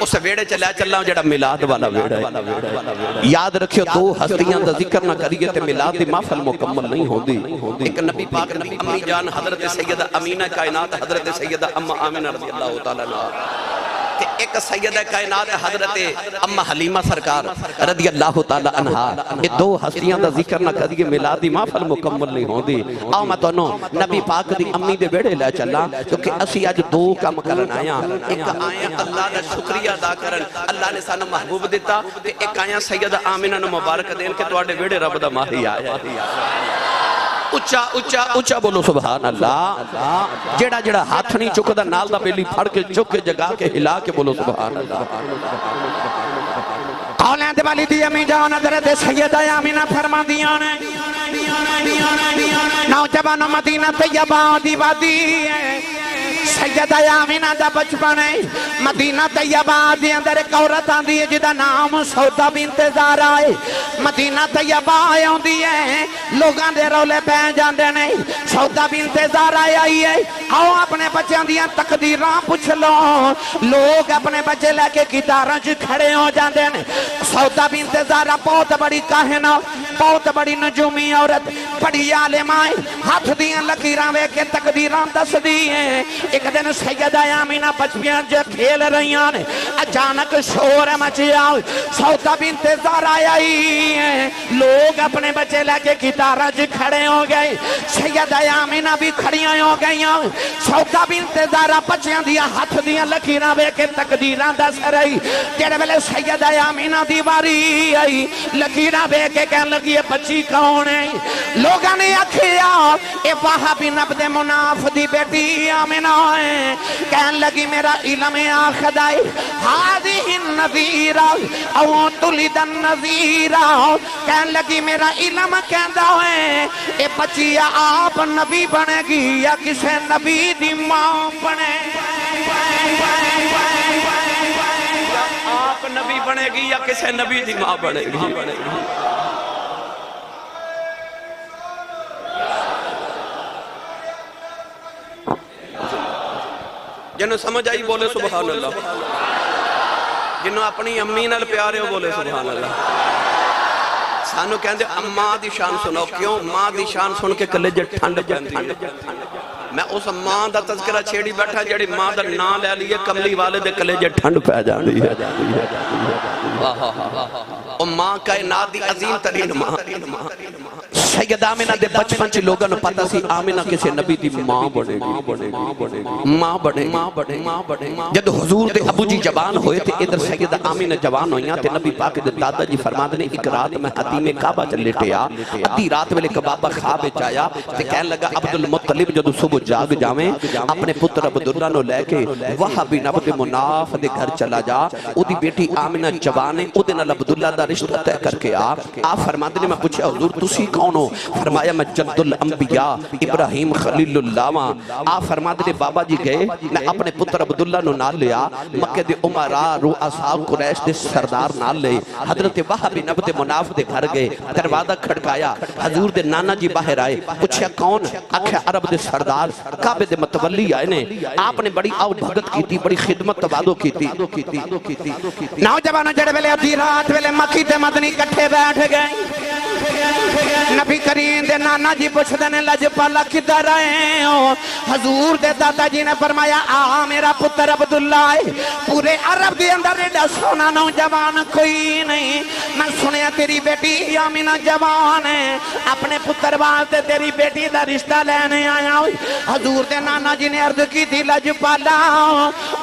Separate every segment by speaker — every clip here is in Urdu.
Speaker 1: اس ویڑے چلیا چلا جڑا میلاد والا ویڑا ہے یاد رکھیو دو ہستیاں دا ذکر نہ کریے تے میلاد دی محفل مکمل نہیں ہوندی ایک نبی پاک دی امی جان حضرت سیدہ امینہ کائنات حضرت سیدہ ام آمنہ رضی اللہ تعالیٰ عنہ ایک سیدہ کائنات حضرت ام حلیمہ سرکار رضی اللہ تعالیٰ عنہ یہ دو ہستیاں دا ذکر نہ کریے میلاد دی محفل مکمل نہیں ہوندی آؤ میں تو نبی پاک دی امی دے بیڑے لے چلا کیونکہ اسی آج دو کام کرن آیا ایک آیا اللہ دا شکریہ ادا کرن اللہ نے سانو محبوب دیتا ایک آیا سیدہ آمنہ نو مبارک دین کہ تواڈے بیڑے رب دا ماہی آیا اچھا اچھا اچھا بولو سبحان اللہ جڑا جڑا ہاتھ نہیں چکدا نال دا بیلی پھڑ کے چک کے جگا کے ہلا کے بولو سبحان اللہ
Speaker 2: قولیں دے والی دی امی جان حضرت سیدہ آمنہ فرما دیاں نے نوجوان مدینہ طیبہ دی وادی ہے سیدہ آمنہ دا بچپن ہے مدینہ طیبہ دی اندر ایک عورت آندی ہے جدا نام سودا بنت زہرا ہے مدینہ طیبہ آندی ہے لوگاں دے رولے پہ جاندے نہیں سودا بنت زہرا آئی ہے آؤ اپنے بچیاں دیاں تقدیراں پوچھ لو لوگ اپنے بچے لے کے گٹاراں چ کھڑے ہو جاندے نے سودا بنت زہرا بہت بڑی کاہنہ بہت بڑی نجومی عورت بڑی عالم آئی ہاتھ دیاں لکیراں وے کے تقدیراں دس دی ہیں ایک دن سیدہ آمنہ بچیاں جو کھیل رہیاں نے اچانک شور مچیا سودا بنت زہرا آئی ہیں لوگ اپنے بچے لے کے گٹاراں چ کھڑے ہو گئے سیدہ آمنہ بھی کھڑیاں ہو گئیاں سودا بنت زہرا بچیاں دیاں ہاتھ دیاں لکیراں وے کے تقدیراں دس رہی جڑے ویلے سیدہ آمنہ دی واری آئی لکیراں وے کے کہن لگی یہ بچی کون ہے لوگاں نے آکھیا اے وہابی نبد مناف دی بیٹی آمنہ ہے کہن لگی میرا علم آخدائی ہادی النذیرہ او تلد النذیرہ کہن لگی میرا علم کہندہ ہے اے بچی آپ نبی بنے گی یا کسے نبی دی ماں بنے
Speaker 1: آپ نبی بنے گی یا کسے نبی دی ماں بنے گی جنہوں سمجھ آئی بولے سبحان اللہ جنہوں اپنی امی نال پیارے ہو بولے سبحان اللہ سانو کہندے ماں دی شان سنو کیوں ماں دی شان سن کے کلیجے ٹھنڈ پہندی ہے میں اس ماں دا تذکرہ چھیڑی بیٹھا جڑی ماں دا نام لے لیے کملی والے دے کلیجے ٹھنڈ پہ جاندی ہے اور ماں کائنات دی عظیم ترین ماں سیدہ آمنہ دے بچپن چی لوگاں نو پتہ سی آمنہ کسے نبی دی ماں بڑھے گی ماں بڑھے جد حضور دے ابو جی جوان ہوئے تھے ادھر سیدہ آمنہ جوان ہوئیاں تے نبی پاک دے دادا جی فرما دنے ایک رات میں حتیم کعبہ چل لیٹے آ ادھی رات میں لے کبابہ خواب چایا تے کہن لگا عبدالمطلب جدو صبح جاگ جاویں اپنے پتر عبداللہ نو لے کے وہاں بھی نبد مناف دے گھر چلا جا او دی بیٹی آمنہ جوانے او دن عبداللہ دا رشتہ تے کر کے آ فرما دنے میں پوچھے حضور تسی کونو فرمایا میں جد الانبیاء ابراہیم خلیل اللہ ماں آپ فرما دے بابا جی گئے میں اپنے پتر عبداللہ نو نال لیا مکہ دے عمراء رؤساء قریش دے سردار نال لے حضرت وہابی نبد مناف دے گھر گئے دروازہ کھڑکایا حضور دے نانا جی باہر آئے پوچھا کون آکھیا عرب دے سردار کعبے دے متولی آئے نے آپ نے بڑی آؤ بھگت کی تھی بڑی خدمت توادو کی تھی
Speaker 2: نوجوانوں جڑے ویلے ادھی رات ویلے مکی تے مدنی کٹھے بیٹھ گئے نبی کریم دے نانا جی پوچھ دینے لجپالا کدھر آئے ہو حضور دے دادا جی نے فرمایا آ میرا پتر عبداللہ ہے پورے عرب دے اندر ایڈا سونا نوجوان کوئی نہیں میں سنیا تیری بیٹی آمنہ جوان ہے اپنے پتر واسطے تیری بیٹی دا رشتہ لینے آیا ہوئی حضور دے نانا جی نے عرض کی تھی لجپالا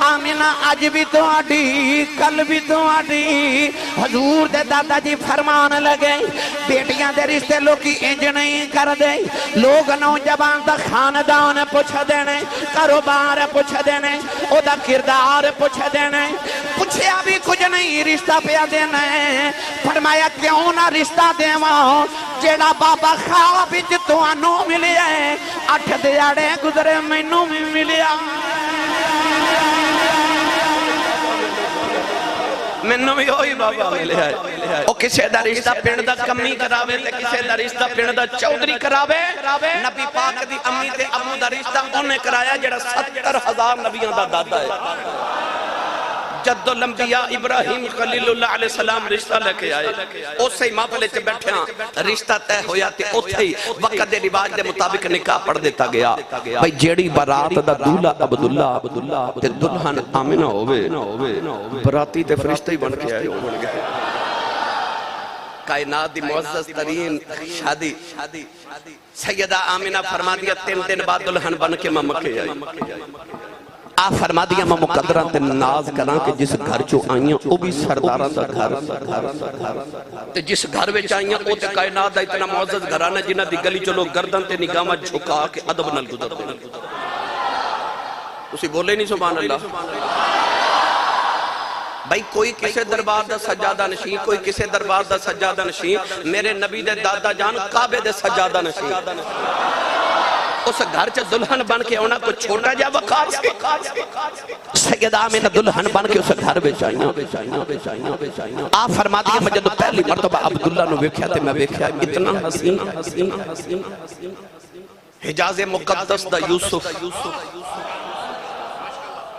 Speaker 2: آمنہ آج بھی تو آڈی کل بھی تو آڈی حضور دے دادا جی فرمان لگے بیٹیاں دے رشتے لوگ کی انج نہیں کر دے لوگ نوجوان دا خاندان پوچھ دینے کاروبار پوچھ دینے او دا کردار پوچھ دینے پوچھیا بھی کچھ نہیں رشتہ پیا دینے فرمایا کیوں نہ رشتہ دیواں جیڑا بابا خواب تو انو ملے 8 دیاڑے گزرے مینوں بھی ملیا
Speaker 1: مینوں بھی ہوئی بابا ملے ہے او کسے دا رشتہ پنڈ دا کمی کراوے تے کسے دا رشتہ پنڈ دا چودری کراوے نبی پاک دی امی تے ابو دا رشتہ انہیں کرایا جڑا 70,000 نبیوں دا دادا ہے جد الانبیاء ابراہیم خلیل اللہ علیہ السلام رشتہ لے کے آئے اسے محفل چ بیٹھے ہاں رشتہ طے ہویا تے اوتھے ہی وقت دے رواج دے مطابق نکاح پڑھ دیتا گیا بھئی جیڑی بارات دا دولہ عبداللہ تے دلہن آمنہ ہوئے براتی تے فرشتہ ہی بن کے آئے کائنات دی معزز ترین شادی سیدہ آمنہ فرما دیا 3 دن بعد دلہن بن کے میں مکے آئی آپ فرما دیا میں مقدرہ تے ناز کران کہ جس گھر چو آئیاں وہ بھی سرداران دا گھر تے جس گھر وچ آئیاں وہ تے کائنات دا اتنا معزز گھرانا جنہ دی گلی چلو گردن تے نگاہ جھکا کے ادب نال گزر دے اسی بولے نہیں سبحان اللہ بھائی کوئی کسے دربار دا سجادہ نشین کوئی کسے دربار دا سجادہ نشین میرے نبی دے دادا جان کعبے دے سجادہ نشین اس گھر چا دلہن بن کے ہونا کو چھوٹا جا وقار سے سیدہ آمنہ دلہن بن کے اس گھر بچ آئیاں آپ فرما دیا میں جدو پہلی مرتبہ عبداللہ نو ویکھیا تے میں ویکھیا اتنا حسین حجاز مقدس دا یوسف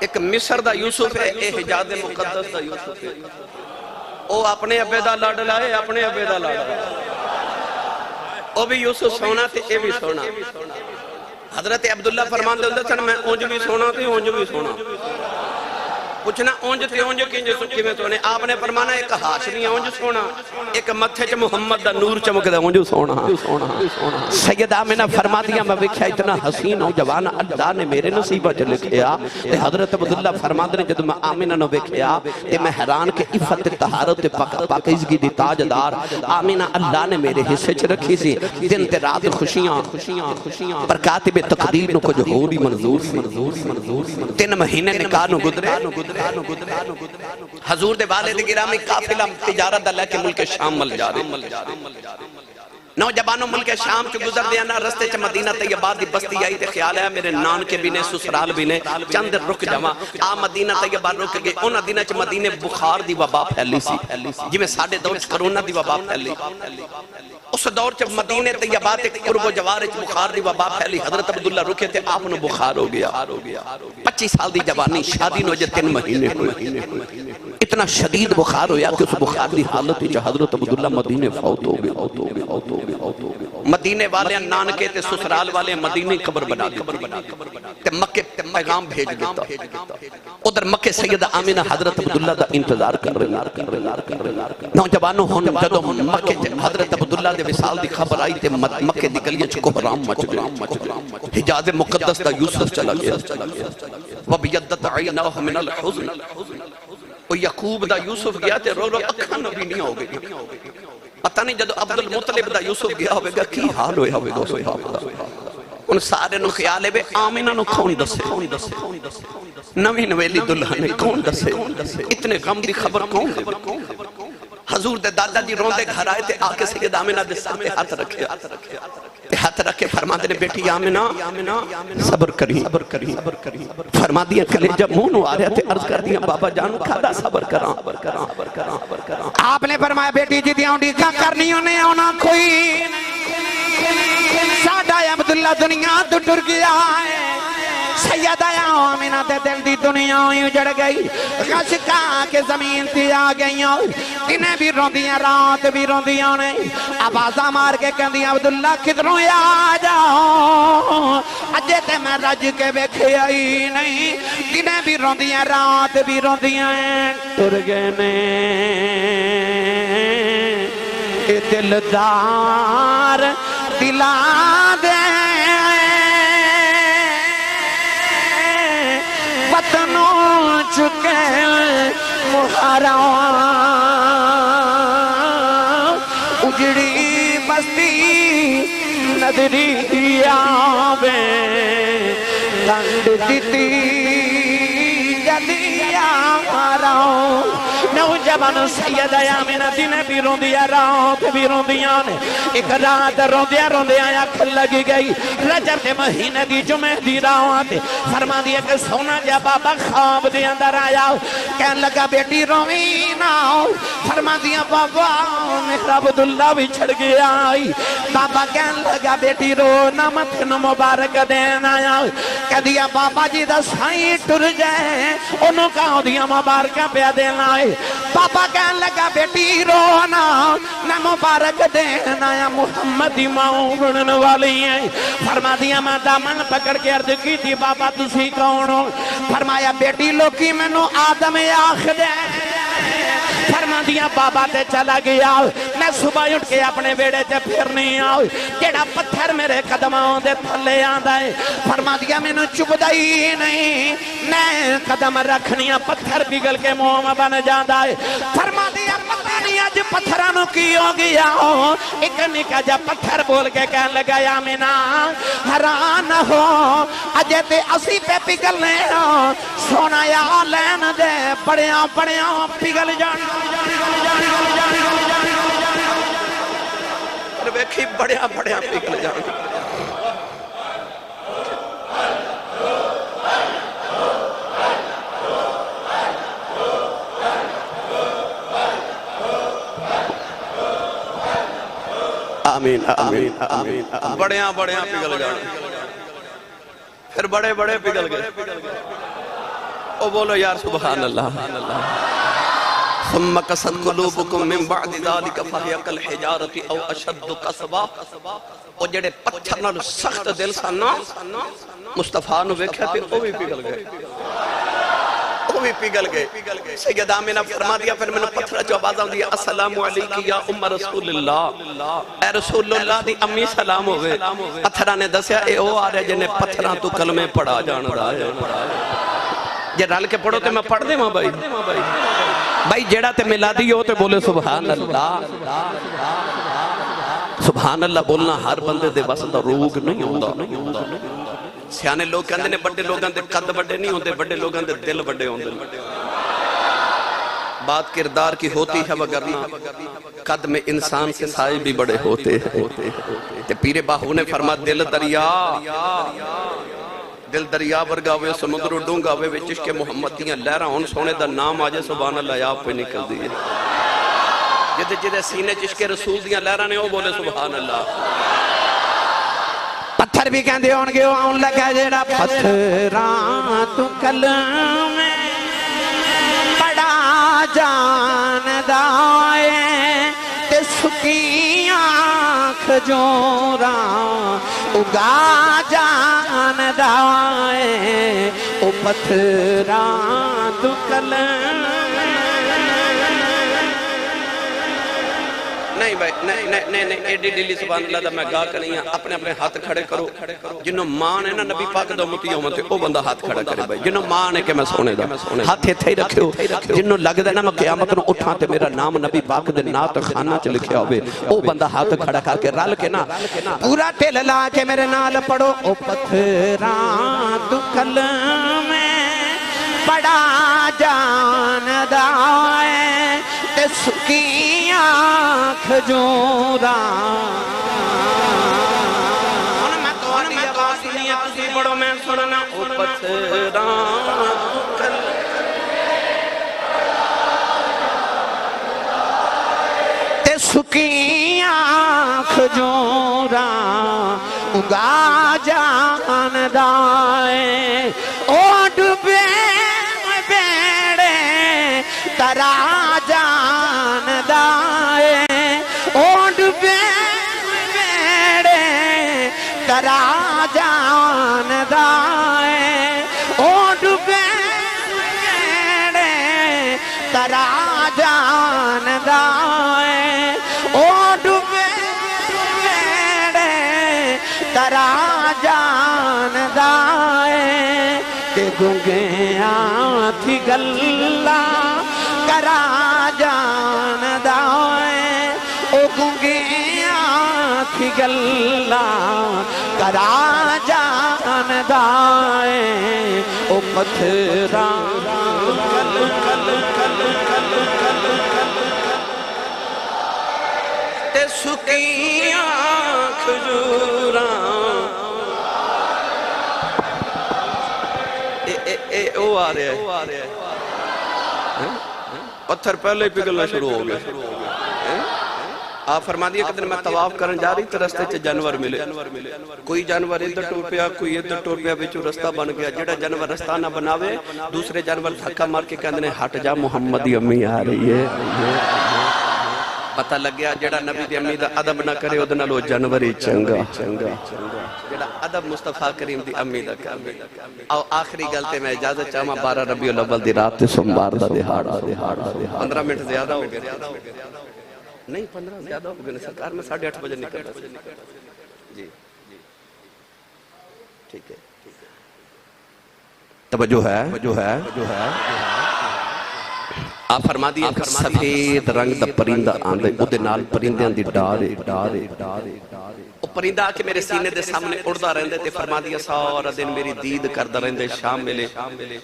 Speaker 1: ایک مصر دا یوسف ہے اے حجاز مقدس دا یوسف ہے او اپنے ابے دا لاڈ لائے اپنے ابے دا لاڈ لائے او بھی یوسف سونا تھے اے بھی سونا حضرت عبداللہ فرمان دے ہوندے سن میں اونج بھی سونا تھی اونج بھی سونا پوچھنا اونج تھی اونج کی میں سونے آپ نے فرمانا ایک ہاشمی اونج سونا ایک متھے چ محمد دا نور چمک دے اونج سونا سیدہ آمنہ فرما دیا میں ویکھیا اتنا حسین ہوں جوان اللہ نے میرے نصیبہ چ لکھیا تے حضرت عبداللہ فرما دے جب میں آمنہ نو ویکھیا تے میں حیران کہ عفت طہارت پاکیزگی دی تاجدار آمنہ اللہ نے میرے حصے چ رکھی سی دن تے رات خوشیاں پر کاتب تقدیر نو کچھ ہور ہی منظور سی 3 مہینے نکاح نو گزرے حضور دے والد گرامی قافلہ تجارت دا لے کے ملک شام مل جا رہے نوجوانوں ملک شام چو گزر دیا نا رستے چ مدینہ طیبہ دی بستی آئی تے خیال ہے میرے نان کے بھی نے سسرال بھی نے چند رک جاواں آ مدینہ طیبہ رک گئے ان دنوں چ مدینے بخار دی وبا پھیلی سی جی میں ساڑھے دور چ کرونا دی وبا پھیلی اس دور چ مدینے طیبہ تے قرب و جوار چ بخار دی وبا پھیلی حضرت عبداللہ رکے تے آپ نو بخار ہو گیا 25 سال دی جوانی شادی نو جے 3 مہینے ہوئے اتنا شدید بخار ہویا کہ اس بخار دی حالت ہی حضرت عبداللہ مدینے فوت ہو گئے مدینے والے نانکے تے سسرال والے مدینے قبر بنا تے مکے پیغام بھیج دیتا ادھر مکے سیدہ آمنہ حضرت عبداللہ دا انتظار کر رہے نوجوانوں ہون جدو مکے حضرت عبداللہ دے وصال دی خبر آئی تے مکے دی گلیاں چ کوہرام مچ گیا حجاز مقدس دا یوسف چلا گیا وبیضت عیناہ من الحزن وہ یعقوب دا یوسف گیا تے رو اکھاں نبی نہیں ہو گئی پتہ نہیں جدو عبد المطلب دا یوسف گیا ہوئے گا کی حال ہوئے ہوئے گا صحابہ ان سارے نو خیال ہے آمنہ نو کون دسے نوی نویلی دلہنے کون دسے اتنے غم دی خبر کون دے حضور دے دادا جی روندے گھر آئے تے آکے سید آمنہ دے ساتھ ہاتھ رکھے فرما دے بیٹی آمنہ صبر کری فرما دیا کلے جب مونو آ رہا تے عرض کر دیا بابا جانو کھادا صبر کراں
Speaker 2: آپ نے فرمایا بیٹی جی دیاں ڈیکا کرنی ہونے ہونا کوئی ساڑھا عبداللہ دنیا تو ٹر گیا ہے سیدہ آمنہ دے دل دی دنیا اجڑ گئی خشکا کے زمین تھی آ گئیاں انہیں بھی روندیاں رات بھی روندیاں نے آوازہ مار کے کہندیاں عبداللہ کدھروں آ جاؤ اجے تے میں رج کے بیکھے آئی نہیں انہیں بھی روندیاں رات بھی روندیاں ٹر گئے نے اے دلدار دلا دے وطنوں چکے محرم اجڑی بستی نظری آوے کنڈ دیتی جدی آراؤ نوجوان سیدہ آمینہ دینے بھی روندیا رات بھی روندیاں نے ایک رات روندیا روندیا اکھ لگی گئی رجب دے مہینے دی جمعہ دی رات فرما دیا کہ سونا جا بابا خواب دے اندر آیا کہن لگا بیٹی روی نہ فرما دیا بابا میرا عبداللہ بھی چھڑ گیا بابا کہن لگا بیٹی رو نہ متن مبارک دین آیا کہہ دیا بابا جی دا سائیں ٹر جائے انہوں کہا دیا مبارکہ پہ دین آئے بابا کہن لگا بیٹی رو نہ مبارک دین آیا محمد امام گنن والی ہیں فرما دیا میں دامن پکڑ کے عرض کی تھی بابا تسی کون ہو فرمایا بیٹی لوکی میں نو آدم آخ دے فرما دیا بابا تے چلا گیا میں صبح اٹھ کے اپنے بیڑے تے پھر نہیں آؤ کیڑا پتھر میرے قدموں دے تھلے آندہ ہے فرما دیا میں نو چپ دائی نہیں میں قدم رکھنیا پتھر پگل کے منہ میں بن جاندہ ہے فرما دیا پتہ نہیں آج پتھرانوں کی ہو گیا ایک نکا جا پتھر بول کے کہن لگا یا مینا حران ہو اجے تے اسی پہ پگلنے ہو سونا یا لین دے پڑیاں پگل جان
Speaker 1: ویکھی بڑیاں پگل جان آمین آمین آمین بڑیاں پگل جان پھر بڑے پگل گئے او بولو یار سبحان اللہ ثم قست قلوبکم من بعد ذالک فہی کالحجارۃ او اشد قسوا او جڑے پتھر نال سخت دل سن مصطفیٰ نو ویکھیا تے او بھی پگل گئے سید آمینہ فرما دیا پھر میں نے پتھر جو آواز آؤں دیا السلام علیکی یا ام رسول اللہ اے رسول اللہ دی امی سلام ہوئے پتھرہ نے دسیا اے او آ رہے جنہیں پتھرہ تو کلمے پڑھا جان رہا ہے یہ رال کے پڑھو تے میں پڑھ دے ماں بھائی جیڑا تے ملادی ہو تے بولے سبحان اللہ سبحان اللہ بولنا ہر بندے دے واسطہ روگ نہیں ہوتا سیانے لوگ کہندے نے بڑے لوگاں دے قد بڑے نہیں ہوندے بڑے لوگاں دے دل بڑے ہوندے بات کردار کی ہوتی ہے وگرنہ قد میں انسان سے سائے بھی بڑے ہوتے ہیں تے پیر باہو نے فرما دل دریا ورگا ہوئے سمندر ڈونگا ہوئے وچ عشق محمد دیاں لہراں ہون سونے دا نام آجے سبحان اللہ آپ پہ نکل دیئے جدے سینے عشق رسول دیاں لہراں نے وہ بولے سبحان اللہ
Speaker 2: پتھر بھی کہندے ہونگے آن لگا جیڑا پتھراں تو کلمے بڑا جان دائے تے سکی آنکھ جوراں اگا جان دائے او پتھراں تو کلمے
Speaker 1: نہیں بھائی نہیں ایڈی ڈیلی سبحان اللہ دا میں گاہ کرنی ہیں اپنے ہاتھ کھڑے کرو جنہوں ماں نے نا نبی پاک دا امتی ہومتے او بندہ ہاتھ کھڑا کرے بھائی جنہوں ماں نے کہ میں سونے دا ہاتھ تھے ہی رکھے ہو جنہوں لگ دے نا میں قیامت نو اٹھاتے میرا نام نبی پاک دے نات خانہ چ لکھیا ہوئے او بندہ ہاتھ کھڑا کر کے رل کے نا
Speaker 2: پورا ٹل لا کے میرے نال پڑھو او پتھراں تو کلمے بڑا جان دائے تے سکی آنکھ جوراں
Speaker 1: میں تو آنی آواز سنی ہے تسی بڑو میں سننا او پتھراں
Speaker 2: تے سکی آنکھ جوراں اگا جان دائے او ڈبے بیڑے ترا جان دائے او ڈبے بیڑے ترا جان دائے او ڈبے بیڑے ترا جان دائے او ڈبے بیڑے ترا جان دائے تے گنگیاں تھی گلہ کرا جان دائے او گنگیاں تھی گلہ کرا جان دائے او پتھراں کل
Speaker 1: او آ رہا ہے پتھر پہلے ہی پگھلنا شروع ہو گئے آپ فرما دیا کہ دن میں طواف کرن جا رہی تو رستے چ جانور ملے کوئی جانور ادھر ٹور پیا کوئی ادھر ٹور پیا بچو رستہ بن گیا جڑا جانور رستہ نہ بناوے دوسرے جانور دھکا مار کے کہندے ہٹ جا محمد دی امی آ رہی ہے پتہ لگ گیا جڑا نبی دی امی دا ادب نہ کرے اودے نال او جانور ہی چنگا جڑا ادب مصطفیٰ کریم دی امی دا کرے او آخری گل تے میں اجازت چاہواں 12 ربیع الاول دی رات تے سوموار دا دہاڑا 15 منٹ زیادہ ہو گئے نہیں 15 زیادہ ہو گئے سرکار میں 8:30 بجے نکل رہا جی ٹھیک ہے توجہ ہے آپ فرما دیا کہ سفید رنگ دا پرندہ آندے اودے نال پرندیاں دی ڈارے او پرندہ آکے میرے سینے دے سامنے اڑدا رہندے تے فرما دیا سارا دن میری دید کردا رہندے شام ملے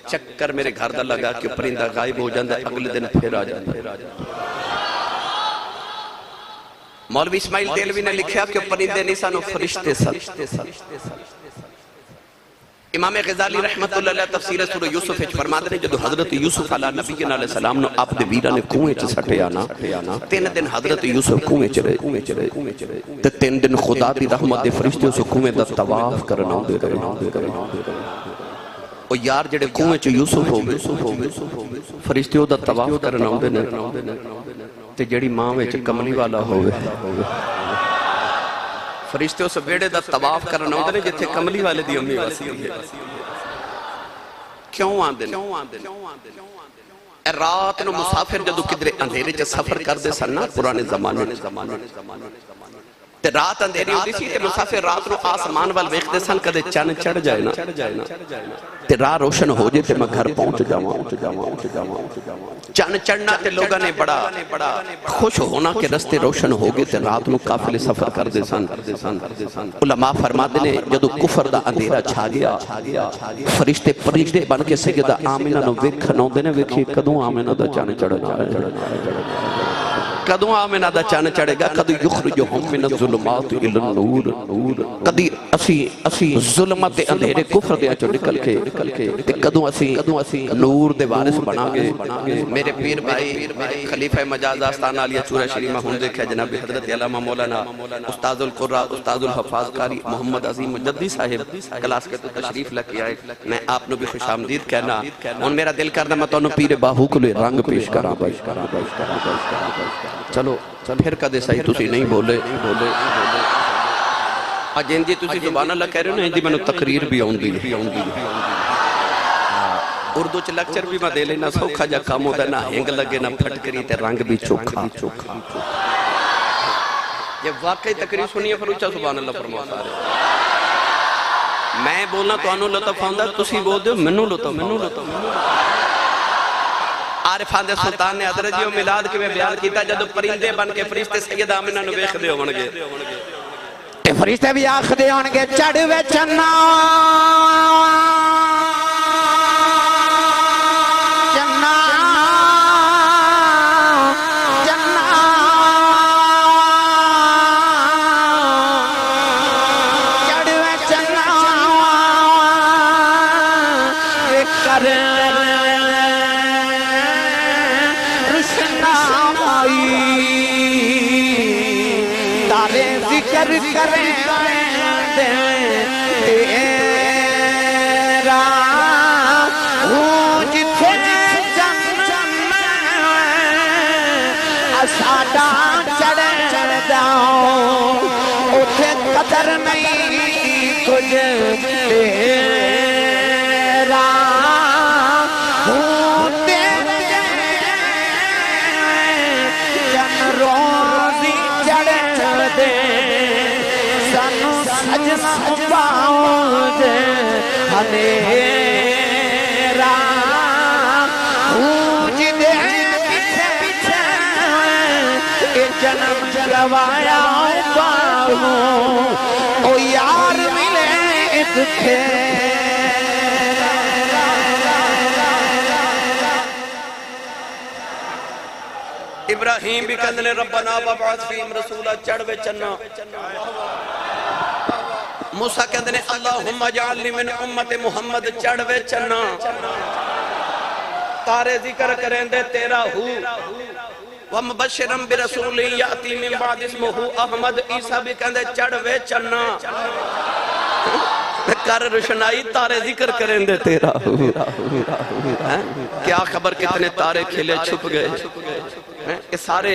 Speaker 1: چکر میرے گھر دا لگا کہ پرندہ غائب ہو جاندا اگلے دن پھر آ جاندا مولوی اسماعیل دیلوی نے لکھیا کہ پرندے نہیں سانو فرشتے سن امام غزالی رحمت اللہ علیہ تفسیر سورہ یوسف اچ فرما دے جدو حضرت یوسف علیہ نبی علیہ السلام نو آپ دے ویرہ نے کنویں چ سٹیا نا 3 دن حضرت یوسف کنویں چ رہے تے 3 دن خدا دی رحمت دے فرشتے اس کنویں دا طواف کرن اوندے رہے او یار جڑے کنویں چ یوسف ہو گئے فرشتے او دا طواف کرن اوندے نے تے جڑی ماں وچ کملی والا ہوئے فرشتے اس بیڑے دا طواف کرنا ہوندے نے جتھے کملی والے دی امی واسی ہوئی ہے کیوں آندے اے رات نو مسافر جدو کدرے اندھیرے چا سفر کر دے سننا پرانے زمانے تے رات اندھیری ہوتی سی تے مسافر رات نو آسمان وال ویکھ دے سن کدے چن چڑھ جائے نا تے راہ روشن ہو جائے تے میں گھر پہنچ جاواں چن چڑھنا تے لوگاں نے بڑا خوش ہونا کہ رستے روشن ہو گئے تے رات نو قافلے سفر کر دے سن علماء فرماتے نے جدو کفر دا اندھیرا چھا گیا فرشتے پرندے بن کے سیدہ آمنہ نو ویکھن اوندے نے ویکھی کدوں آمنہ دا چن چڑھنا کدوں آمنہ دا چن چڑھے گا کدوں یخرجہم من الظلمات الی النور کدی اسی ظلمت اندھیرے کفر دیا چو نکل کے کدوں اسی نور دے وارث بنا گے میرے پیر بھائی خلیفہ مجاز آستانہ علیہ چورہ شریمہ ہوں دیکھا جناب حضرت علامہ مولانا استاذ القرآن استاذ الحفاظ قاری محمد عظیم مجدی صاحب کلاس کے تو تشریف لکی آئے میں آپ نے بھی خوش آمدید کہنا ان میرا دل کرنا میں تو انہوں پیر باہو کو لئے رنگ پیش کرا چلو پھر کدے صحیح تسی نہیں بولے جن جی تسی زبان اللہ کہہ رہے ہو نا جی میں نے تقریر بھی آؤں دی اردو چ لیکچر بھی میں دے لینا سوکھا جا کام ہوتا ہے نا ہنگ لگے نا پھٹکری تے رنگ بھی چوکھا یہ واقعی تقریر سنیے فروچہ سبحان اللہ فرما سارے میں بولنا تو انہوں لطف آندہ تسی بول دے منو لطف عارفان دے سلطان نے حضرت جیو ملاد کے میں بیان کیتا جدو پرندے بن کے فرشتے سید آمنہ نو بیخ دے ہونگے
Speaker 2: تے فرشتے بھی آخ دے ہونگے چڑھوے چنا کریں تیرا جتھے جنم ساڈا چڑھ جاؤ اتھے قدر نہیں کچھ تیرا جن روزی چڑھ دے باؤں ہنیرا پوچھ دے پیچھے اے جنم جلوایا باؤں او یار ملے اتھے
Speaker 1: ابراہیم بھی کہندے ربنا وابعث فیہم رسولا چڑھوے چنا موسیٰ کہندے نے اللہم اجعلنی من امت محمد چڑھوے چنا تارے ذکر کریں دے تیرا ہو وَمُبَشِّرًا بِرَسُولٍ يَأْتِي مِن بَعْدِ اسْمُهُ احمد عیسیٰ بھی کہندے چڑھوے چنا کر روشنائی تارے ذکر کریں دے تیرا ہو کیا خبر کتنے تارے کھلے چھپ گئے کہ سارے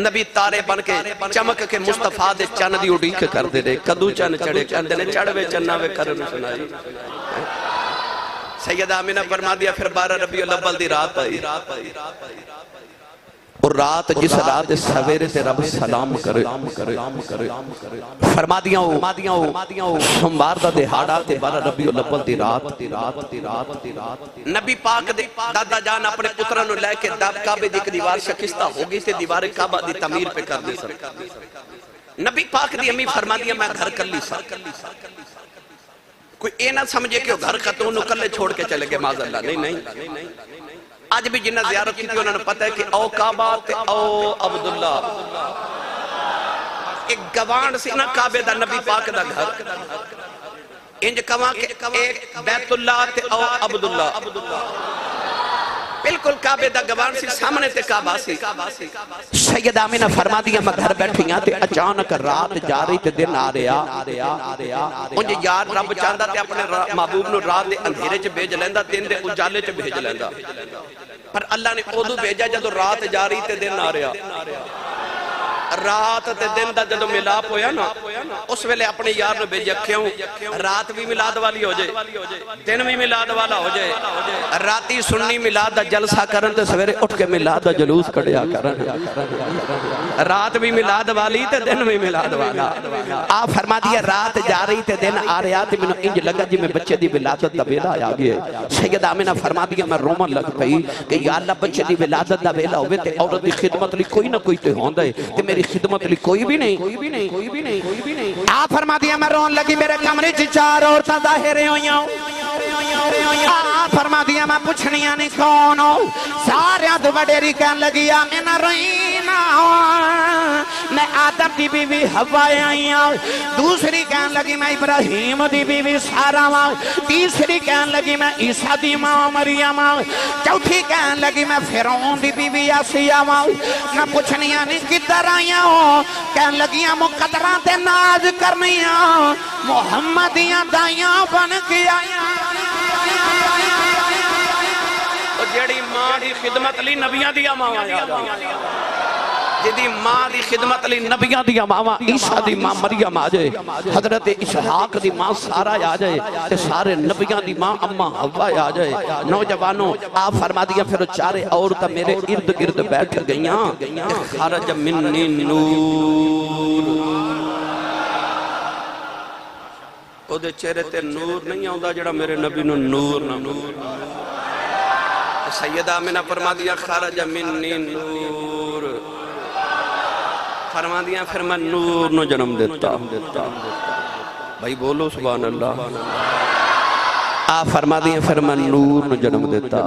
Speaker 1: نبی تارے بن کے چمک کے مصطفیٰ دے چند دی اڑی کے کر دے رہے کدو چند چڑھے کہندے نے چڑھوے چنا وے کر روشنائی سیدہ آمینہ فرما دیا پھر 12 ربیع الاول دی رات آئی اور رات جس رات سویرے تے رب سلام کرے فرما دیا ہوں سوموار دا دہاڑا تے 12 ربیع الاول دی رات نبی پاک دے دادا جان اپنے پتروں لے کے کعبے دی دیوار شکستہ ہوگی تے دیوار کعبہ دی تعمیر پہ کر دے سر نبی پاک دی امی فرما دیا میں گھر کر لی سر کوئی اے نہ سمجھے کہ وہ گھر خاتون کلے چھوڑ کے چلے گئے معاذ اللہ نہیں آج بھی جنہ زیارت کی تھی انہوں نے پتہ ہے کہ او کعبہ تے او عبداللہ ایک گوان سی نا کعبے دا نبی پاک دا گھر انج کہاں کہ ایک بیت اللہ تے او عبداللہ بالکل کعبے دا گوان سی سامنے تے کعبہ سی سیدہ آمینہ فرما دیا میں گھر بیٹھیاں تے اچانک رات جا رہی تے دن آ رہا انجھے یار رب چاندہ تے اپنے محبوب نو رات دے اندھیرے چ بھیج لیندہ دن دے اجالے چ بھیج لیندہ پر اللہ نے ادو بھیجا جدو رات جا رہی تے دن آ رہا رات تے دن دا جدو ملاپ ہویا نا اس ویلے اپنے یار نے بھیجا کیوں رات بھی ملاد والی ہو جائے دن بھی ملاد والا ہو جائے راتی سننی ملاد دا جلسہ کرن تے سویرے اٹھ کے ملاد دا جلوس کڑیا کرن رات بھی ملاد والی تے دن بھی ملاد والا آپ فرما دیا رات جا رہی تے دن آ رہا تے میں انج لگا جی میں بچے دی ولادت دا ویلا آ گیا سیدہ آمینہ فرما دیا میں رومن لگ پئی کہ یا اللہ بچے دی ولادت دا ویلا ہوئے تے عورت دی خدمت لی کوئی نہ کوئی تے ہوندہ ہے تے میری خدمت لی کوئی بھی نہیں آپ فرما دیا میں رون لگی میرے کمرے چی 4 عورتاں ظاہرے ہویاں آپ فرما دیا میں پوچھنیاں نہیں کون ہو ساریاں تو وڈیری کہن لگی آمینہ روئینا میں آدم دی بیوی حوا آئیاں دوسری کہن لگی میں ابراہیم دی بیوی سارا ماں تیسری کہن لگی میں عیسیٰ دی ماں مریم چوتھی کہن لگی میں فرعون دی بیوی آسیہ ماں میں پوچھنیاں نہیں کدھر آئیاں ہو کہن لگیاں مقدران تے ناز کرنیاں محمدیاں دائیاں بن کے آئیاں جیڑی ماں دی خدمت لی نبیاں دیا ماں جدی ماں دی خدمت لی نبیاں دیا ماں عیسیٰ دی ماں مریم آ جائے حضرت اسحاق دی ماں سارا آ جائے تے سارے نبیاں دی ماں اماں حوا آ جائے نوجوانوں آپ فرما دیا پھر 4 عورتاں میرے ارد گرد بیٹھ گئیاں خرج منی نور او دے چہرے تے نور نہیں آؤں دا جڑا میرے نبی نو نور نہ سیدہ آمینہ فرما دیا خرج منی نور فرما دیا پھر میں نور نو جنم دیتا بھائی بولو سبحان اللہ آپ فرما دیا پھر میں نور نو جنم دیتا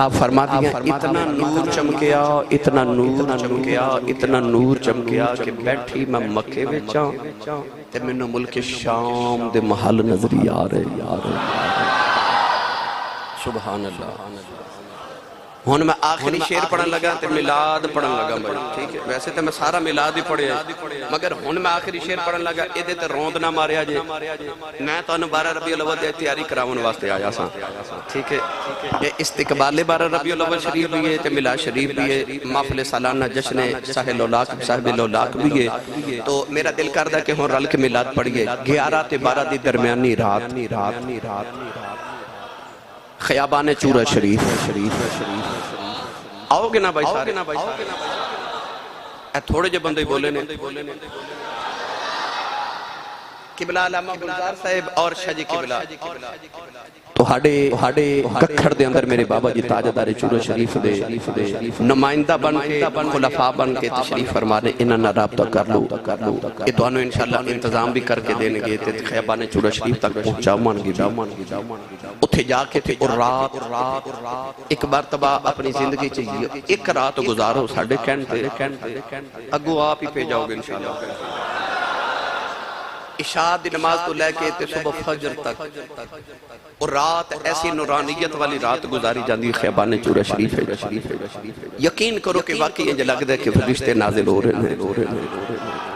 Speaker 1: آپ فرما دیا اتنا نور چمکیا اتنا نور چمکیا اتنا نور چمکیا کہ بیٹھی میں مکے وچاں تے منو ملک شام دے محل نظری آ رہے سبحان اللہ ہون میں آخری شیر پڑھن لگا تے میلاد پڑھن لگا ٹھیک ہے ویسے تے میں سارا میلاد ہی پڑھیا مگر ہون میں آخری شیر پڑھن لگا ایدے تے روند نہ ماریا جے میں تو 12 ربیع الاول دے تیاری کراون واسطے آیا ساں ٹھیک ہے استقبال 12 ربیع الاول شریف بھی ہے تے میلاد شریف بھی ہے محفل سالانہ جشن صاحب لولاک بھی ہے تو میرا دل کردہ کہ ہون رل کے میلاد پڑھیے 11 تے 12 دی درمیانی رات خیابان چورہ شریف آؤ گے نا بھائی سارے اے تھوڑے جو بندے بولے نے قبلہ علامہ گلزار صاحب اور شاہ جی قبلہ تو ہاڑے ککھڑ دے اندر میرے بابا جی تاجدار چورہ شریف دے نمائندہ بن کے خلفاء بن کے تشریف فرمانے انہاں نہ رابطہ کر لو یہ تو انہوں انشاءاللہ انتظام بھی کر کے دینے گے تے خیابان چورہ شریف تک پہنچا مان گی اتھے جا کے تھے اور رات ایک مرتبہ اپنی زندگی چاہیے ایک رات گزارو ساڑھے کینٹے اگو آپ ہی پہ جاؤ گے انشاءاللہ عشاء دی نماز تو لے کے تے صبح فجر تک اور رات ایسی نورانیت والی رات گزاری جاندی خیابان چورہ شریف ہے. یقین کرو کہ واقعی انج لگدا ہے کہ فرشتے نازل ہو رہے ہیں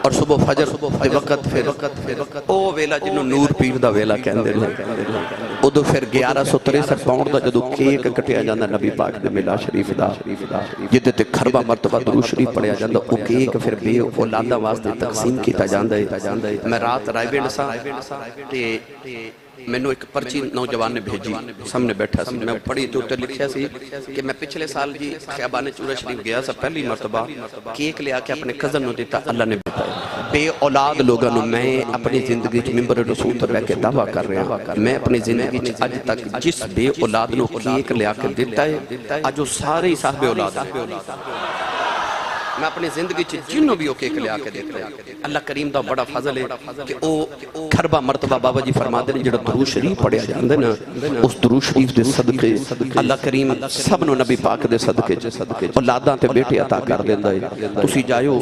Speaker 1: اور صبح فجر دے وقت پھر او ویلا جنوں نور پیر دا ویلا کہندے نے ادو پھر 1163 پاؤنڈ دا جدو کیک کٹیا جاندا نبی پاک دے میلاد شریف دا جدے تے کھربا مرتبہ درود شریف پڑھیا جاندا او کیک پھر بے اولاداں واسطے تقسیم کیتا جاندا ہے. میں رات رائے بینڈ سا تے مینوں ایک پرچی نوجوان نے بھیجی سامنے بیٹھا سی میں پڑھی تو تے لکھیا سی کہ میں پچھلے سال جی خیابان چورہ شریف گیا سا پہلی مرتبہ کیک لے آ کے اپنے کزن نو دیتا اللہ نے بے اولاد لوگوں نو میں اپنی زندگی چ ممبر رسول تے بیٹھ کے دعویٰ کر رہا ہوں میں اپنی زندگی چ اج تک جس بے اولاد نو کیک لے آ کے دیتا ہے اج وہ سارے ہی صاحب اولاد ہیں. میں اپنی زندگی چ جنوں بھی وہ کیک لے آ کے دیکھ رہا ہوں. اللہ کریم دا بڑا فضل ہے کہ او کھربا مرتبہ بابا جی فرماتے ہیں جڑا درود شریف پڑھیا جاندا نا اس درود شریف دے صدقے اللہ کریم سب نو نبی پاک دے صدقے اولاداں تے بیٹے عطا کر دیندا ہے. تسی جاؤ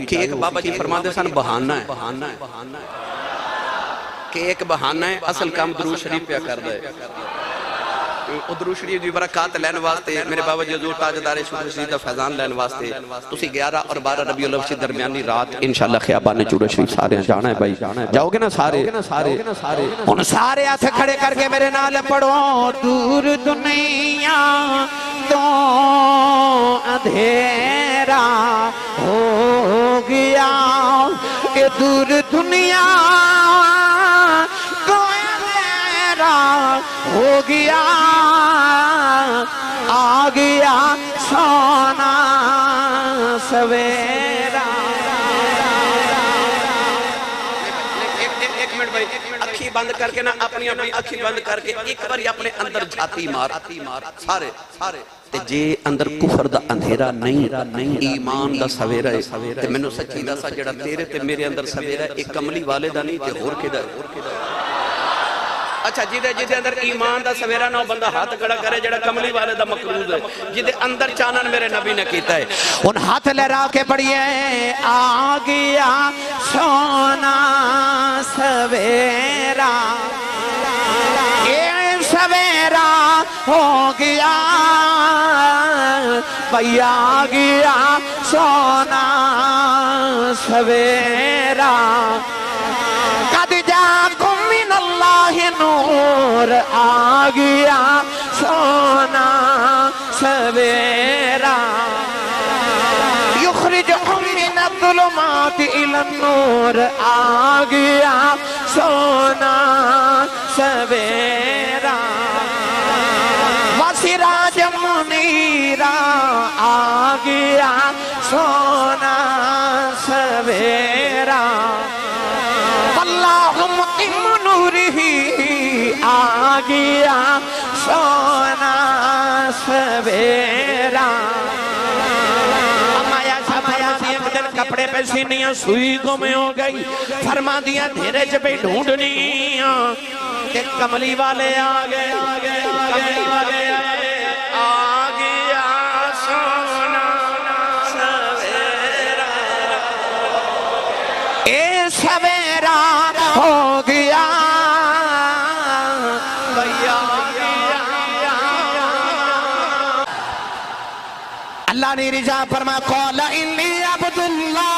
Speaker 1: کہ ایک بابا جی فرماتے سن بہانہ ہے کہ ایک بہانہ ہے اصل کام درود شریف پہ کردا ہے. درود شریف دی برکات لین واسطے میرے بابا جی حضور تاجدار شکر شریف دا فیضان لین واسطے تسی 11 اور 12 ربیع الاول کی درمیانی رات انشاءاللہ خیابان چورہ شریف سارے جانا ہے بھائی. جاؤ گے نا سارے
Speaker 2: ان سارے ہاتھ کھڑے کر کے میرے نال پڑھو. دور دنیا تو اندھیرا ہو گیا کہ دور دنیا تو اندھیرا ہو گیا آ گیا سونا سویرا.
Speaker 1: ایک منٹ بھائی اکھی بند کر کے نا اپنی اکھی بند کر کے ایک بار اپنے اندر جھاتی مار سارے جے اندر کفر دا اندھیرا نہیں ایمان دا سویرا ہے تے مینوں سچی دسا جڑا تیرے تے میرے اندر سویرا ہے ایک کملی والے دا نہیں تے ہور کدا اچھا جدے اندر ایمان دا سویرا نہ بندہ ہاتھ کھڑا کرے جڑا کملی والے دا مقروض ہے جدے اندر چانن میرے نبی نے کیتا ہے.
Speaker 2: ان ہاتھ لہرا کے پڑھیے آ گیا سونا سویرا یہ سویرا ہو گیا بھئی آ گیا سونا سویرا. قد جاکم من اللہ نور آ گیا سونا سویرا. یخرجہم من الظلمات الی النور آ گیا سونا سویرا. وسراج منیرا آ گیا سونا سویرا. اللہم ام نورہی آ گیا سونا سویرا. کپڑے پہ سینیاں سوئی گمیں ہو گئی فرما دیا دھیرے جبے ڈھونڈنیاں کہ کملی والے آگے آگیا سونا سویرا. اے سویرا ہو گیا بھیا اللہ نے رجا فرما قال انی عبداللہ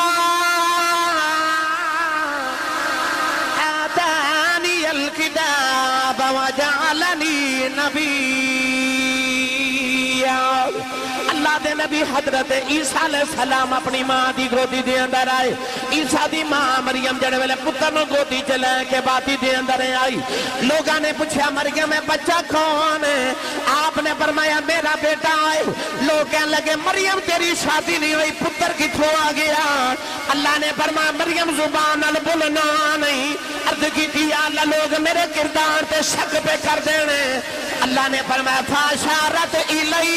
Speaker 2: آتانی الکتاب وجعلنی نبیا. اللہ دے نبی حضرت عیسیٰ علیہ السلام اپنی ماں دی گودی دے اندر آئے. عیسیٰ دی ماں مریم جڑے ویلے پتر نو گودی چلے کے باتی دے اندر آئی. لوگاں نے پوچھا مریم میں بچہ کون ہے؟ آپ نے فرمایا میرا بیٹا ہے. لوگ کہنے لگے مریم تیری شادی نہیں ہوئی پتر کتھوں آ گیا؟ اللہ نے فرمایا مریم زبان نال بولنا نہیں. عرض کی تھی اللہ لوگ میرے کردار تے شک پہ کر دینے. اللہ نے فرمایا فاشارت الی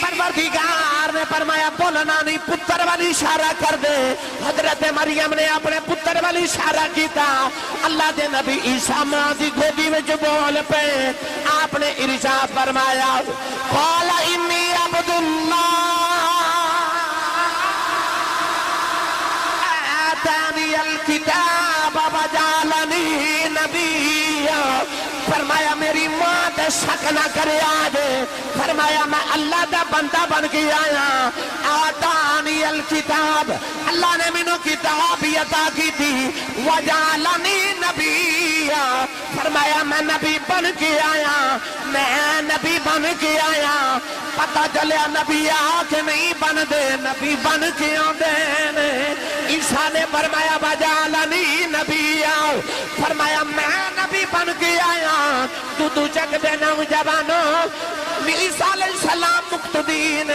Speaker 2: پروردگار نے فرمایا بولنا نہیں پتر والی اشارہ کر دے. حضرت مریم نے اپنے پتر والی اشارہ کیتا. اللہ دے نبی عیسیٰ ماں دی گودی وچ بول پے. آپ نے ارشاد فرمایا قال انی عبداللہ بابا جالنی نبی، فرمایا میری ماں تے شک نہ کرے آجے، فرمایا میں اللہ دا بندہ بن کے آیا، آتانی الکتاب، اللہ نے منو کتاب عطا کی تھی، وجالنی نبی، فرمایا میں نبی بن کے آیا، میں نبی بن کے آیا، پتہ چلیا نبی آ کے نہیں بن دے، نبی بن کے آدھے نے، عیسیٰ نے فرمایا وجالنی نبی، فرمایا میں نبی بن کے آیا، تو چک دے نوجوانوں، عیسیٰ علیہ السلام مقتدین،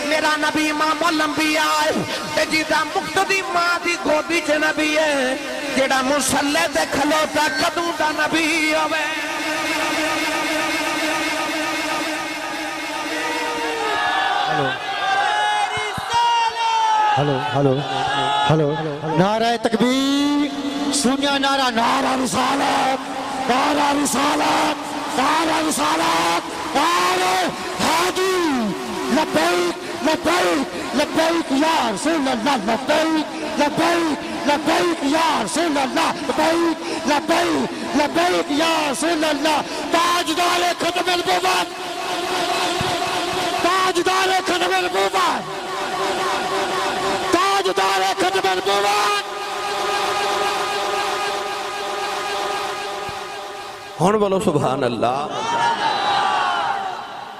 Speaker 2: میرا نبی امام الانبیاء ہے، تے جیدہ مقتدی ماں دی گودی چ نبی ہے، جیڑا مسلح تے کھلوتا کدوں دا نبی ہوئے۔
Speaker 3: ہلو ہلو ہلو نعرہ تکبیر، سنیا نعرہ، نعرہ رسالت، نعرہ رسالت، نعرہ رسالت، نعرہ حاجی، لبیک لبیک لبیک یا رسول اللہ، لبیک لبیک لبیک یا رسول اللہ، لبیک لبیک لبیک یا رسول اللہ، تاجدار ختم النبوت، تاجدار ختم النبوت، تاجدار ختم النبوت۔
Speaker 1: ہون بولو سبحان اللہ۔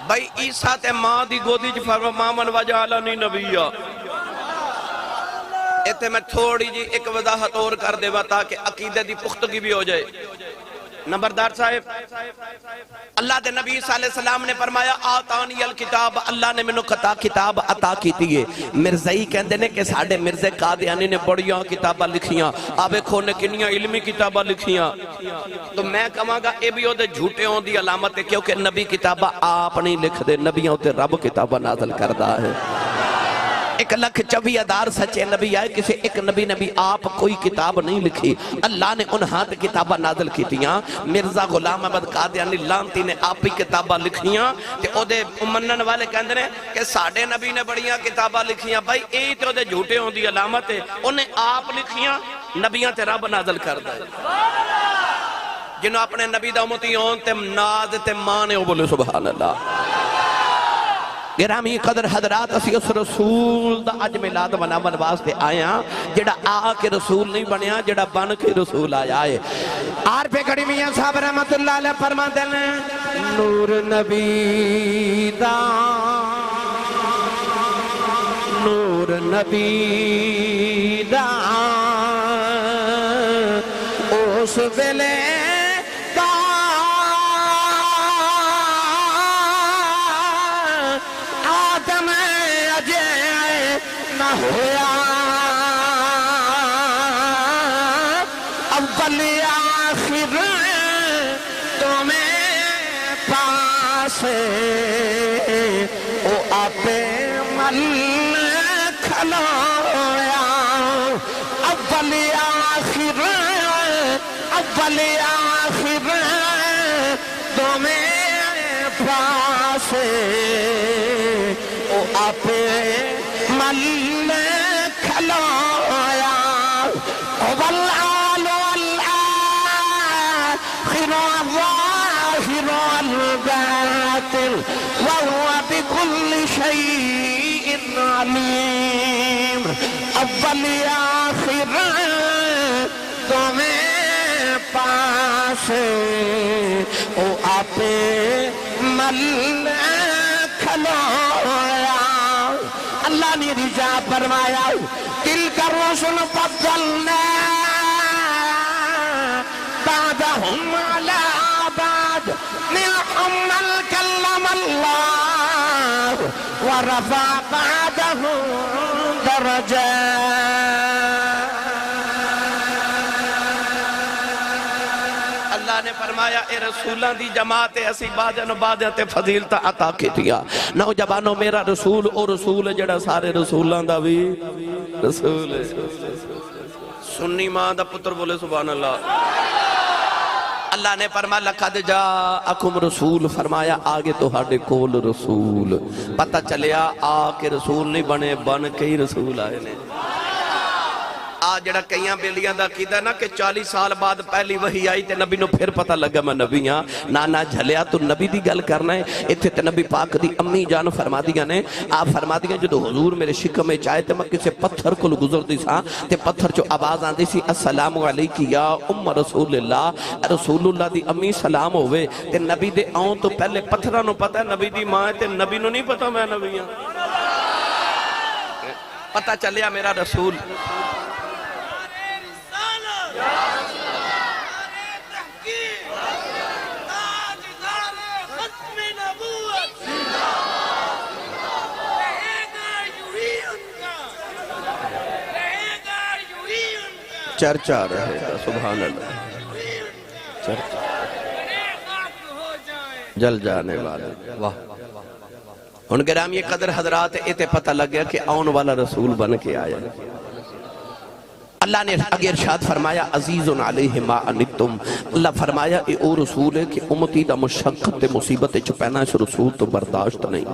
Speaker 1: بھائی عیسیٰ تے ماں دی گودی چ فرمایا من وجعلنی نبیّا، ایتھے میں تھوڑی جی ایک وضاحت اور کر دے با تاکہ عقیدے دی پختگی بھی ہو جائے۔ نمبردار صاحب، اللہ دے نبی صلی اللہ علیہ وسلم نے فرمایا آتانی الکتاب، اللہ نے منو کتاب عطا کی تھی۔ مرزائی کہندے نے کہ ساڑھے مرزے قادیانی نے بڑیاں کتاباں لکھیاں، آبے کھونے کنیاں علمی کتاباں لکھیاں، تو میں کہاں گا اے بھی ہو دے جھوٹے ہوں دی علامت ہے، کیونکہ نبی کتاباں آپ نہیں لکھ دے، نبیاں ہوتے رب کتاباں نازل کردہ ہے۔ 1,24,000 سچے نبی آئے، کسی ایک نبی آپ کوئی کتاب نہیں لکھی، اللہ نے ان ہاتھ کتابہ نازل کی تیاں۔ مرزا غلام احمد قادیانی لانتی نے آپ ہی کتابہ لکھیاں، تے او دے منن والے کہندے نے کہ ساڑھے نبی نے بڑیاں کتابہ لکھیاں، بھائی اے تے او دے جھوٹے ہوں دی علامت ہے، انہیں آپ لکھیاں، نبیاں تے رب نازل کر دائے۔ جنہوں اپنے نبی دا امتی ہون تے ناز تے مانے ہو، بولے سبحان اللہ۔ گرامی قدر حضرات، اسی اس رسول دا اج میلاد مناون واسطے آیا، جڑا آ کے رسول نہیں بنیا، جڑا بن کے رسول آیا ہے۔
Speaker 2: عارف گھڑی میاں صاحب رحمت اللہ علیہ فرماتے ہیں، نور نبی دا، نور نبی دا، اس ویلے ہویا اول آخر تمہیں پاس، او آپ مل کھلویا، اول آخر، اول آخر تمہیں پاس، او آپ مل کھلویا، والآل والآخر والظاہر والباطن وهو بكل شيء عليم، اول آخر تمہیں پاس، او آپ مل کھلویا۔ اللہ نے رجا فرمایا، تلک الرسل فضلنا بعضهم على بعض، منهم من كلم الله ورفع بعضهم درجات۔ اللہ نے فرمایا اے رسولاں دی جماعت اسی بعضاں تے فضیلتاں عطا کیتیاں۔ نوجوانوں میرا رسول او رسول جڑا سارے رسولاں دا بھی رسول ہے۔ سنی ماں دا پتر بولے سبحان اللہ۔ اللہ نے فرمایا لقد جاءکم رسول، فرمایا آگے تو ہاڑے کول رسول، پتہ چلیا آ کے رسول نہیں بنے، بن کے ہی رسول آئے نے۔ آ
Speaker 1: جڑا کئیاں بیلیاں دا عقیدہ نا کہ 40 سال بعد پہلی وحی آئی تے نبی نو پھر پتہ لگا میں نبی ہاں نانا جھلیا تو نبی دی گل کرنا ہے اتھے تے نبی پاک دی امی جان فرما دیا نے آپ فرما دیا جدو حضور میرے شکم میں چاہے تے میں کسے پتھر کو گزر دی سا تے پتھر جو آواز آن دی سی السلام علیکی یا ام رسول اللہ دی امی سلام ہوئے تے نبی دے آؤں تو پہلے پتھرہ نو پتہ ہے نبی دی ماں تے نبی نو نہیں پتہ میں نبی ہاں پتہ چلیا میرا رسول چرچا رہے گا سبحان اللہ چرچا جل جانے والے واہ ان گرامی قدر حضرات ایتے پتہ لگ گیا کہ آن والا رسول بن کے آیا اللہ نے اگر ارشاد فرمایا عزیز علیہ ما انتم اللہ فرمایا اے او رسول ہے کہ امتی دا مشقت مصیبت چھپینا اس رسول تو برداشت نہیں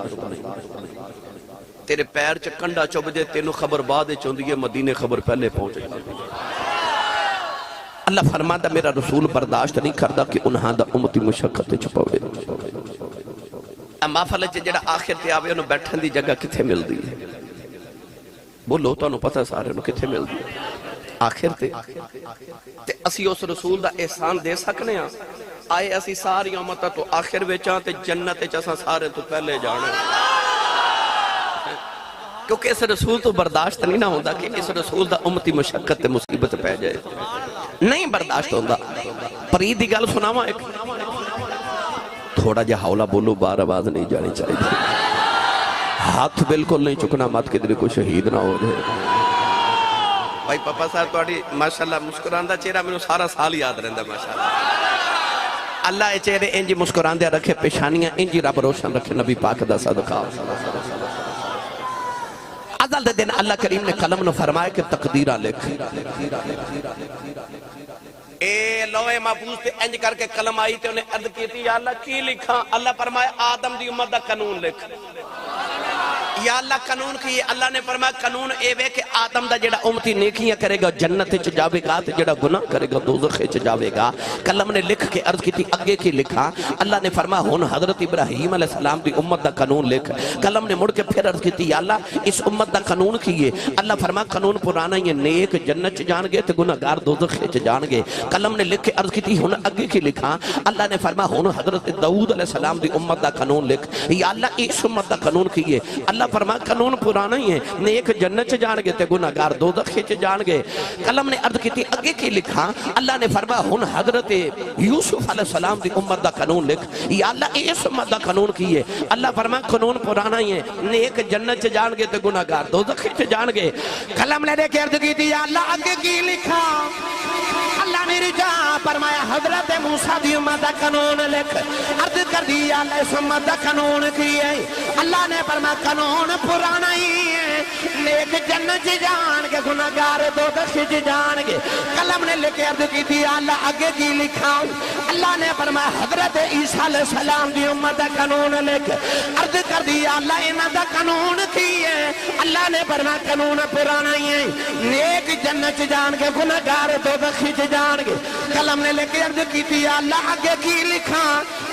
Speaker 1: تیرے پیر چکنڈا چوب جے تینو خبر بعد چوندیے مدینے خبر پہلے پہنچ جائے اللہ فرماتا میرا رسول برداشت نہیں کردا کہ انہاں دا امتی مشقت چھپاوے اما فلچ جڑا آخر تے آوے انہوں بیٹھن دی جگہ کتھے مل دی بولو تو انہوں پتہ سارے انہوں کتھے مل دی آخر تے اسی اس رسول دا احسان دے سکنے ہیں آئے اسی ساری امتہ تو آخر ویچاں تے جنت چساں سارے تو پہلے جانے کیونکہ اس رسول تو برداشت نہیں نہ ہوندہ کہ اس رسول دا امتی مشقت تے مصیبت پہ جائے نہیں برداشت ہوندہ پرید دی گل سناوا ایک تھوڑا جا حولا بولو بار آواز نہیں جانی چاہیے ہاتھ بالکل نہیں چکنا مات کے دل کو شہید نہ ہو جائے بھائی پاپا صاحب توڑی ماشاءاللہ مسکراندہ چہرہ میں سارا سال یاد رہندہ ماشاءاللہ اللہ چہرے انجی مسکراندہ رکھے پیشانیاں انجی رب روشن رکھے نبی پاک دا صدقہ ازل دن اللہ کریم نے قلم نو فرمائے کہ تقدیرہ لکھ اے لوہے محفوظ تے انج کر کے قلم آئی تے انہیں عرض کی تھی یا اللہ کی لکھا اللہ فرمائے آدم دی امت دا قانون لکھ یا اللہ قانون کی اللہ نے فرمایا قانون اے وے کہ آدم دا جڑا امتی نیکیاں کرے گا جنت چ جاوے گا تے جڑا گناہ کرے گا دوزخ چ جاوے گا قلم نے لکھ کے عرض کی تھی اگے کی لکھا اللہ نے فرمایا ہن حضرت ابراہیم علیہ السلام دی امت دا قانون لکھ قلم نے مڑ کے پھر عرض کی تھی یا اللہ اس امت دا قانون کیے اللہ فرمایا قانون پرانا یہ نیک جنت چ جان گے تے گناہگار دوزخ چ جان گے قلم نے لکھ کے عرض کی تھی ہن اگے کی لکھا اللہ نے فرمایا ہن حضرت داؤد علیہ السلام دی امت دا قانون لکھ یا اللہ اس امت دا قانون کیے اللہ فرما قانون پرانا ہی ہے نیک جنت چ جان گے تے گناہگار دوزخ چ جان گے قلم نے عرض کی تھی اگے کی لکھا اللہ نے فرمایا ہن حضرت یوسف علیہ السلام دی امت دا قانون لکھ یا اللہ اس امت دا قانون کی ہے اللہ فرمایا قانون پرانا ہی ہے نیک جنت چ جان گے تے گناہگار دوزخ چ جان گے قلم نے کے عرض کی تھی یا اللہ اگے کی لکھا اللہ میری جان فرمایا حضرت موسیٰ دی امت دا قانون لکھ عرض کر دی یا اللہ اس امت دا قانون کی ہے اللہ نے فرمایا قانون پرانا ہی ہے نیک جنت چ جان کے گناہگار دوزخ چ جان گے قلم نے لکھ کے عرض کی تھی اللہ اگے کی لکھا اللہ نے فرمایا حضرت عیسیٰ علیہ السلام دی امت دا قانون لکھ عرض کر دی یا اللہ انہاں دا قانون کی ہے اللہ نے فرمایا قانون پرانا ہی ہے نیک جنت چ جان کے گناہگار دوزخ چ جان گے قلم نے لکھ کے عرض کی تھی یا اللہ اگے کی لکھا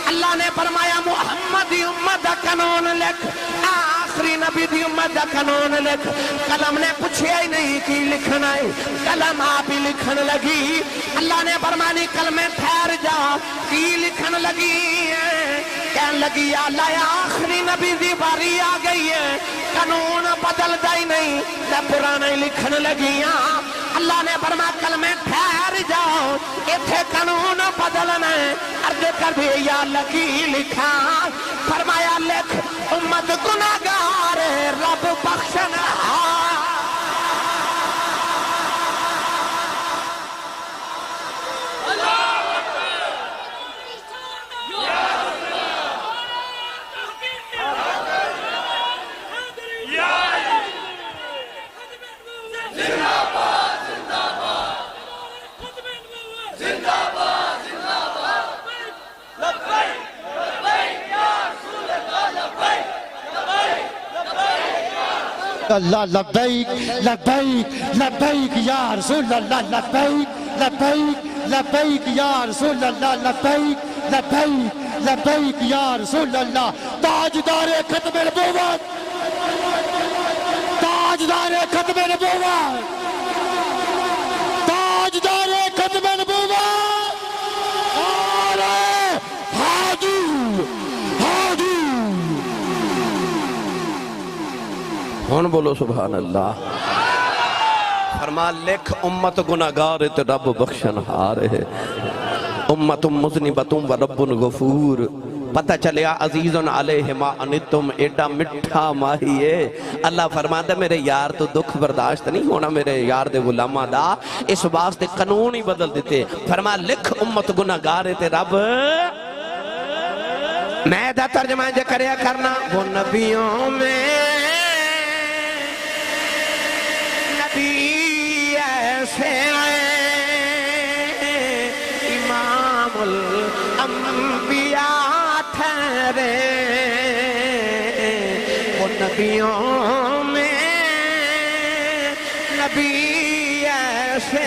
Speaker 1: اللہ نے فرمایا محمد دی امت دا قانون لکھ آخری نبی دی امت دا قانون لکھ قلم نے پوچھیا ہی نہیں کی لکھنا ہے قلم آپ ہی لکھن لگی اللہ نے فرمایا قلمیں ٹھہر جا کی لکھن لگی ہے کہنے لگی یا اللہ آخری نبی دی باری آ گئی ہے قانون بدل جائی نہیں میں پرانا ہی لکھن لگی ہاں اللہ نے فرمایا کلمے ٹھہر جاؤ اتھے قانون بدلنا ہے عرض کر دی یا اللہ کی لکھا فرمایا لکھ امت گناہگار رب بخشنا
Speaker 3: اللہ لبیک لبیک لبیک یا رسول اللہ لبیک لبیک لبیک یا رسول اللہ لبیک لبیک لبیک یا رسول اللہ تاجدار ختم نبوت تاجدار ختم نبوت تاجدار ختم نبوت نعرہ حاضر حاضر
Speaker 1: کون بولو سبحان اللہ فرما لکھ امت گناہگار تے رب بخشن ہار ہے امت مذنبتم و رب غفور پتہ چلیا عزیزن علیہ ما انتم ایڈا مٹھا ماہی ہے اللہ فرماتا میرے یار تو دکھ برداشت نہیں ہونا میرے یار دے غلامہ دا اس واسطے قانون ہی بدل دیتے فرما لکھ امت گناہگار تے رب
Speaker 2: میں دا ترجمہ جو کریا کرنا وہ نبیوں میں نبی ایسے امام الانبیاء ٹھہرے وہ نبیوں میں نبی ایسے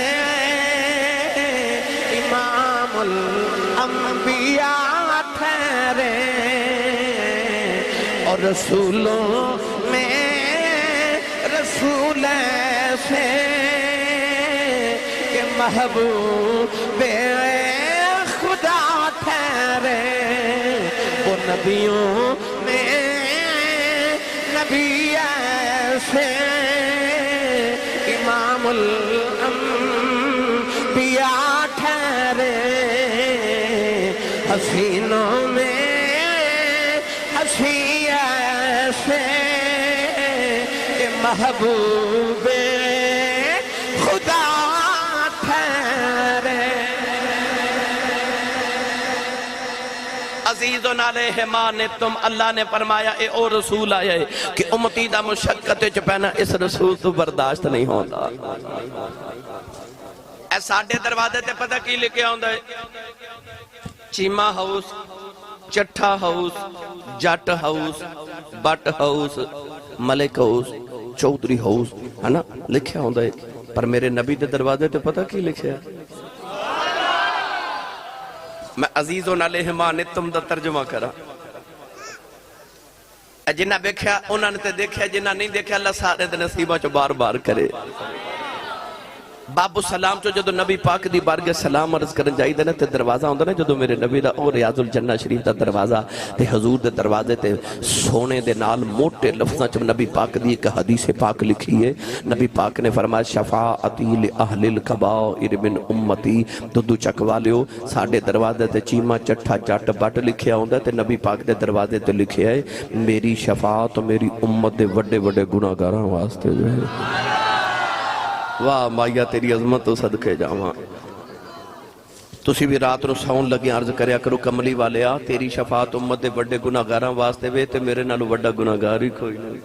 Speaker 2: امام الانبیاء ٹھہرے اور رسولوں میں رسول ایسے کہ محبوب خدا ٹھہرے وہ نبیوں میں نبی ایسے امام الانبیاء ٹھہرے حسینوں میں حسین ایسے کہ محبوب خدا ٹھہرے
Speaker 1: عزیزن علیہ ما انتم اللہ نے فرمایا اے او رسول آئے کہ امتی دا مشقت چپینا اس رسول تو برداشت نہیں ہوتا اے ساڑھے دروازے تے پتہ کی لکھے ہوندہ ہے Cheema house Chattha house Jatt house Butt house Malik house Chaudhry house ہے نا لکھے ہوندہ ہے پر میرے نبی دے دروازے تے پتہ کی لکھے ہے میں عزیزون علیہ ما انتم دا ترجمہ کرا جنہ دیکھیا انہوں نے تے دیکھیا جنہ نہیں دیکھیا اللہ سارے دے نصیبہ چو بار بار کرے باب السلام چو جدو نبی پاک دی بارگاہ سلام عرض کرن جائی دے نا تے دروازہ ہوندہ نا جدو میرے نبی دا اور ریاض الجنہ شریف دا دروازہ تے حضور دے دروازے تے سونے دے نال موٹے لفظاں چو نبی پاک دی ایک حدیث پاک لکھی ہے نبی پاک نے فرمایا شفاعتی لأہل الکبائر من امتی دو چکوالیو ساڑھے دروازے تے چیمہ چٹھا جٹ بٹ لکھیا ہوندہ تے نبی پاک دے دروازے تے لکھیا ہے میری شفاعت میری امت دے وڈے وڈے گناہگاراں واسطے جو ہے واہ مائیا تیری عظمت تو صدقے جاواں تسی بھی رات رو ساؤن لگی عرض کریا کرو کملی والے آ تیری شفاعت امت دے وڈے گناہگاراں واسطے وے تے میرے نالو وڈا گناہگار ہی کوئی نہیں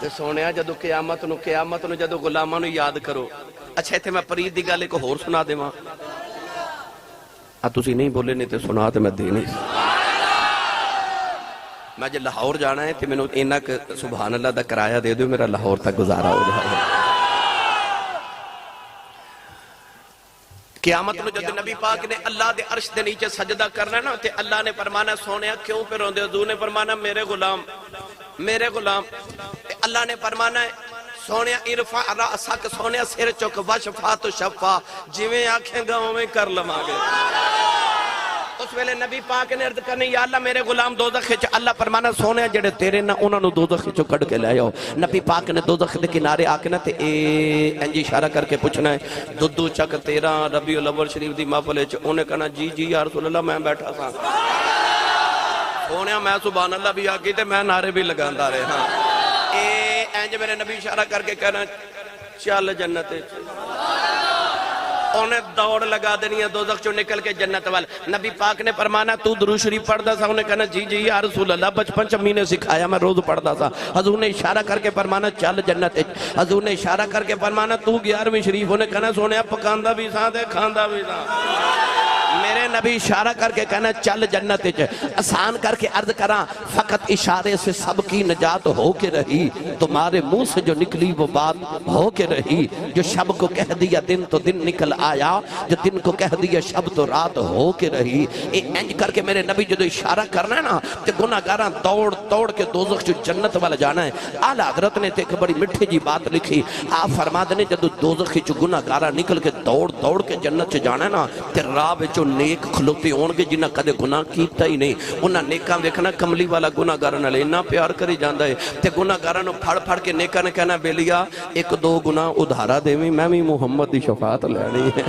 Speaker 1: تے سونیا جدو قیامت نو جدو غلاماں نو یاد کرو اچھا ایتھے میں پرید دی گل ایک ہور سنا دے ماں تسی نہیں بولے نہیں تے سنا تے میں دے نہیں میں جب لاہور جانا ہے تے میں نے اینا کہ سبحان اللہ دا کرایہ دے دو میرا لاہور تک گزارا ہو جائے قیامت میں جب نبی پاک نے اللہ دے عرش دے نیچے سجدہ کرنا نا تے اللہ نے فرمانا سونیا کیوں پہ روندے حضور نے فرمانا میرے غلام اللہ نے فرمانا ہے سونیا ارفع رأسک سونیا سر چک وشفا تو شفا جویں آنکھیں گاؤں میں کر لماغے اس ویلے نبی پاک نے عرض کرنے یا اللہ میرے غلام دوزخ چ اللہ فرمانا سونے جڑے تیرے نہ انہاں نو دوزخ چ کڈ کے لے آؤ نبی پاک نے دوزخ دے کنارے آ کے نہ تے انجی اشارہ کر کے پوچھنا ہے دودو چک 13 ربیع الاول شریف دی محفل وچ اونے کہنا جی یا رسول اللہ میں بیٹھا سا سونے میں سبحان اللہ بھی آگی تے میں نعرے بھی لگاندا رہے ہاں انج میرے نبی اشارہ کر کے کہنا چل جنت انہیں دوڑ لگا دینی ہے دوزخ چو نکل کے جنت وال نبی پاک نے فرمانا تو درود شریف پڑھ دا سا انہیں کہنا جی یا رسول اللہ بچپن چمی نے سکھایا میں روز پڑھ دا سا حضور نے اشارہ کر کے فرمانا چل جنت حضور نے اشارہ کر کے فرمانا تو 11ویں شریف انہیں کہنا سونے پکاندہ بھی سا دے کھاندہ بھی سا میرے نبی اشارہ کر کے کہنا چل جنت وچ آسان کر کے عرض کراں فقط اشارے سے سب کی نجات ہو کے رہی تمہارے منہ سے جو نکلی وہ بات ہو کے رہی جو شب کو کہہ دیا دن تو دن نکل آیا جو دن کو کہہ دیا شب تو رات ہو کے رہی انج کر کے میرے نبی جو اشارہ کرنا ہے نا کہ گناہگاراں دوڑ دوڑ کے دوزخ جو جنت والا جانا ہے اعلیٰ حضرت نے ایک بڑی مٹھی جی بات لکھی آپ فرما دینے جدو دوزخ جو گناہگاراں نکل کے دوڑ دوڑ کے جنت سے جانا ہے نا تے راہ وچوں نیک کھلوتے ہون گے جنہاں کدے گناہ کیتا ہی نہیں انہاں نیکاں ویکھنا کملی والا گناہگاراں نال اتنا پیار کری جاندا ہے تے گناہگاراں نوں پھڑ پھڑ کے نیکاں نے کہنا بیلیا ایک دو گناہ ادھارا دیویں میں بھی محمد دی شفاعت لینی ہے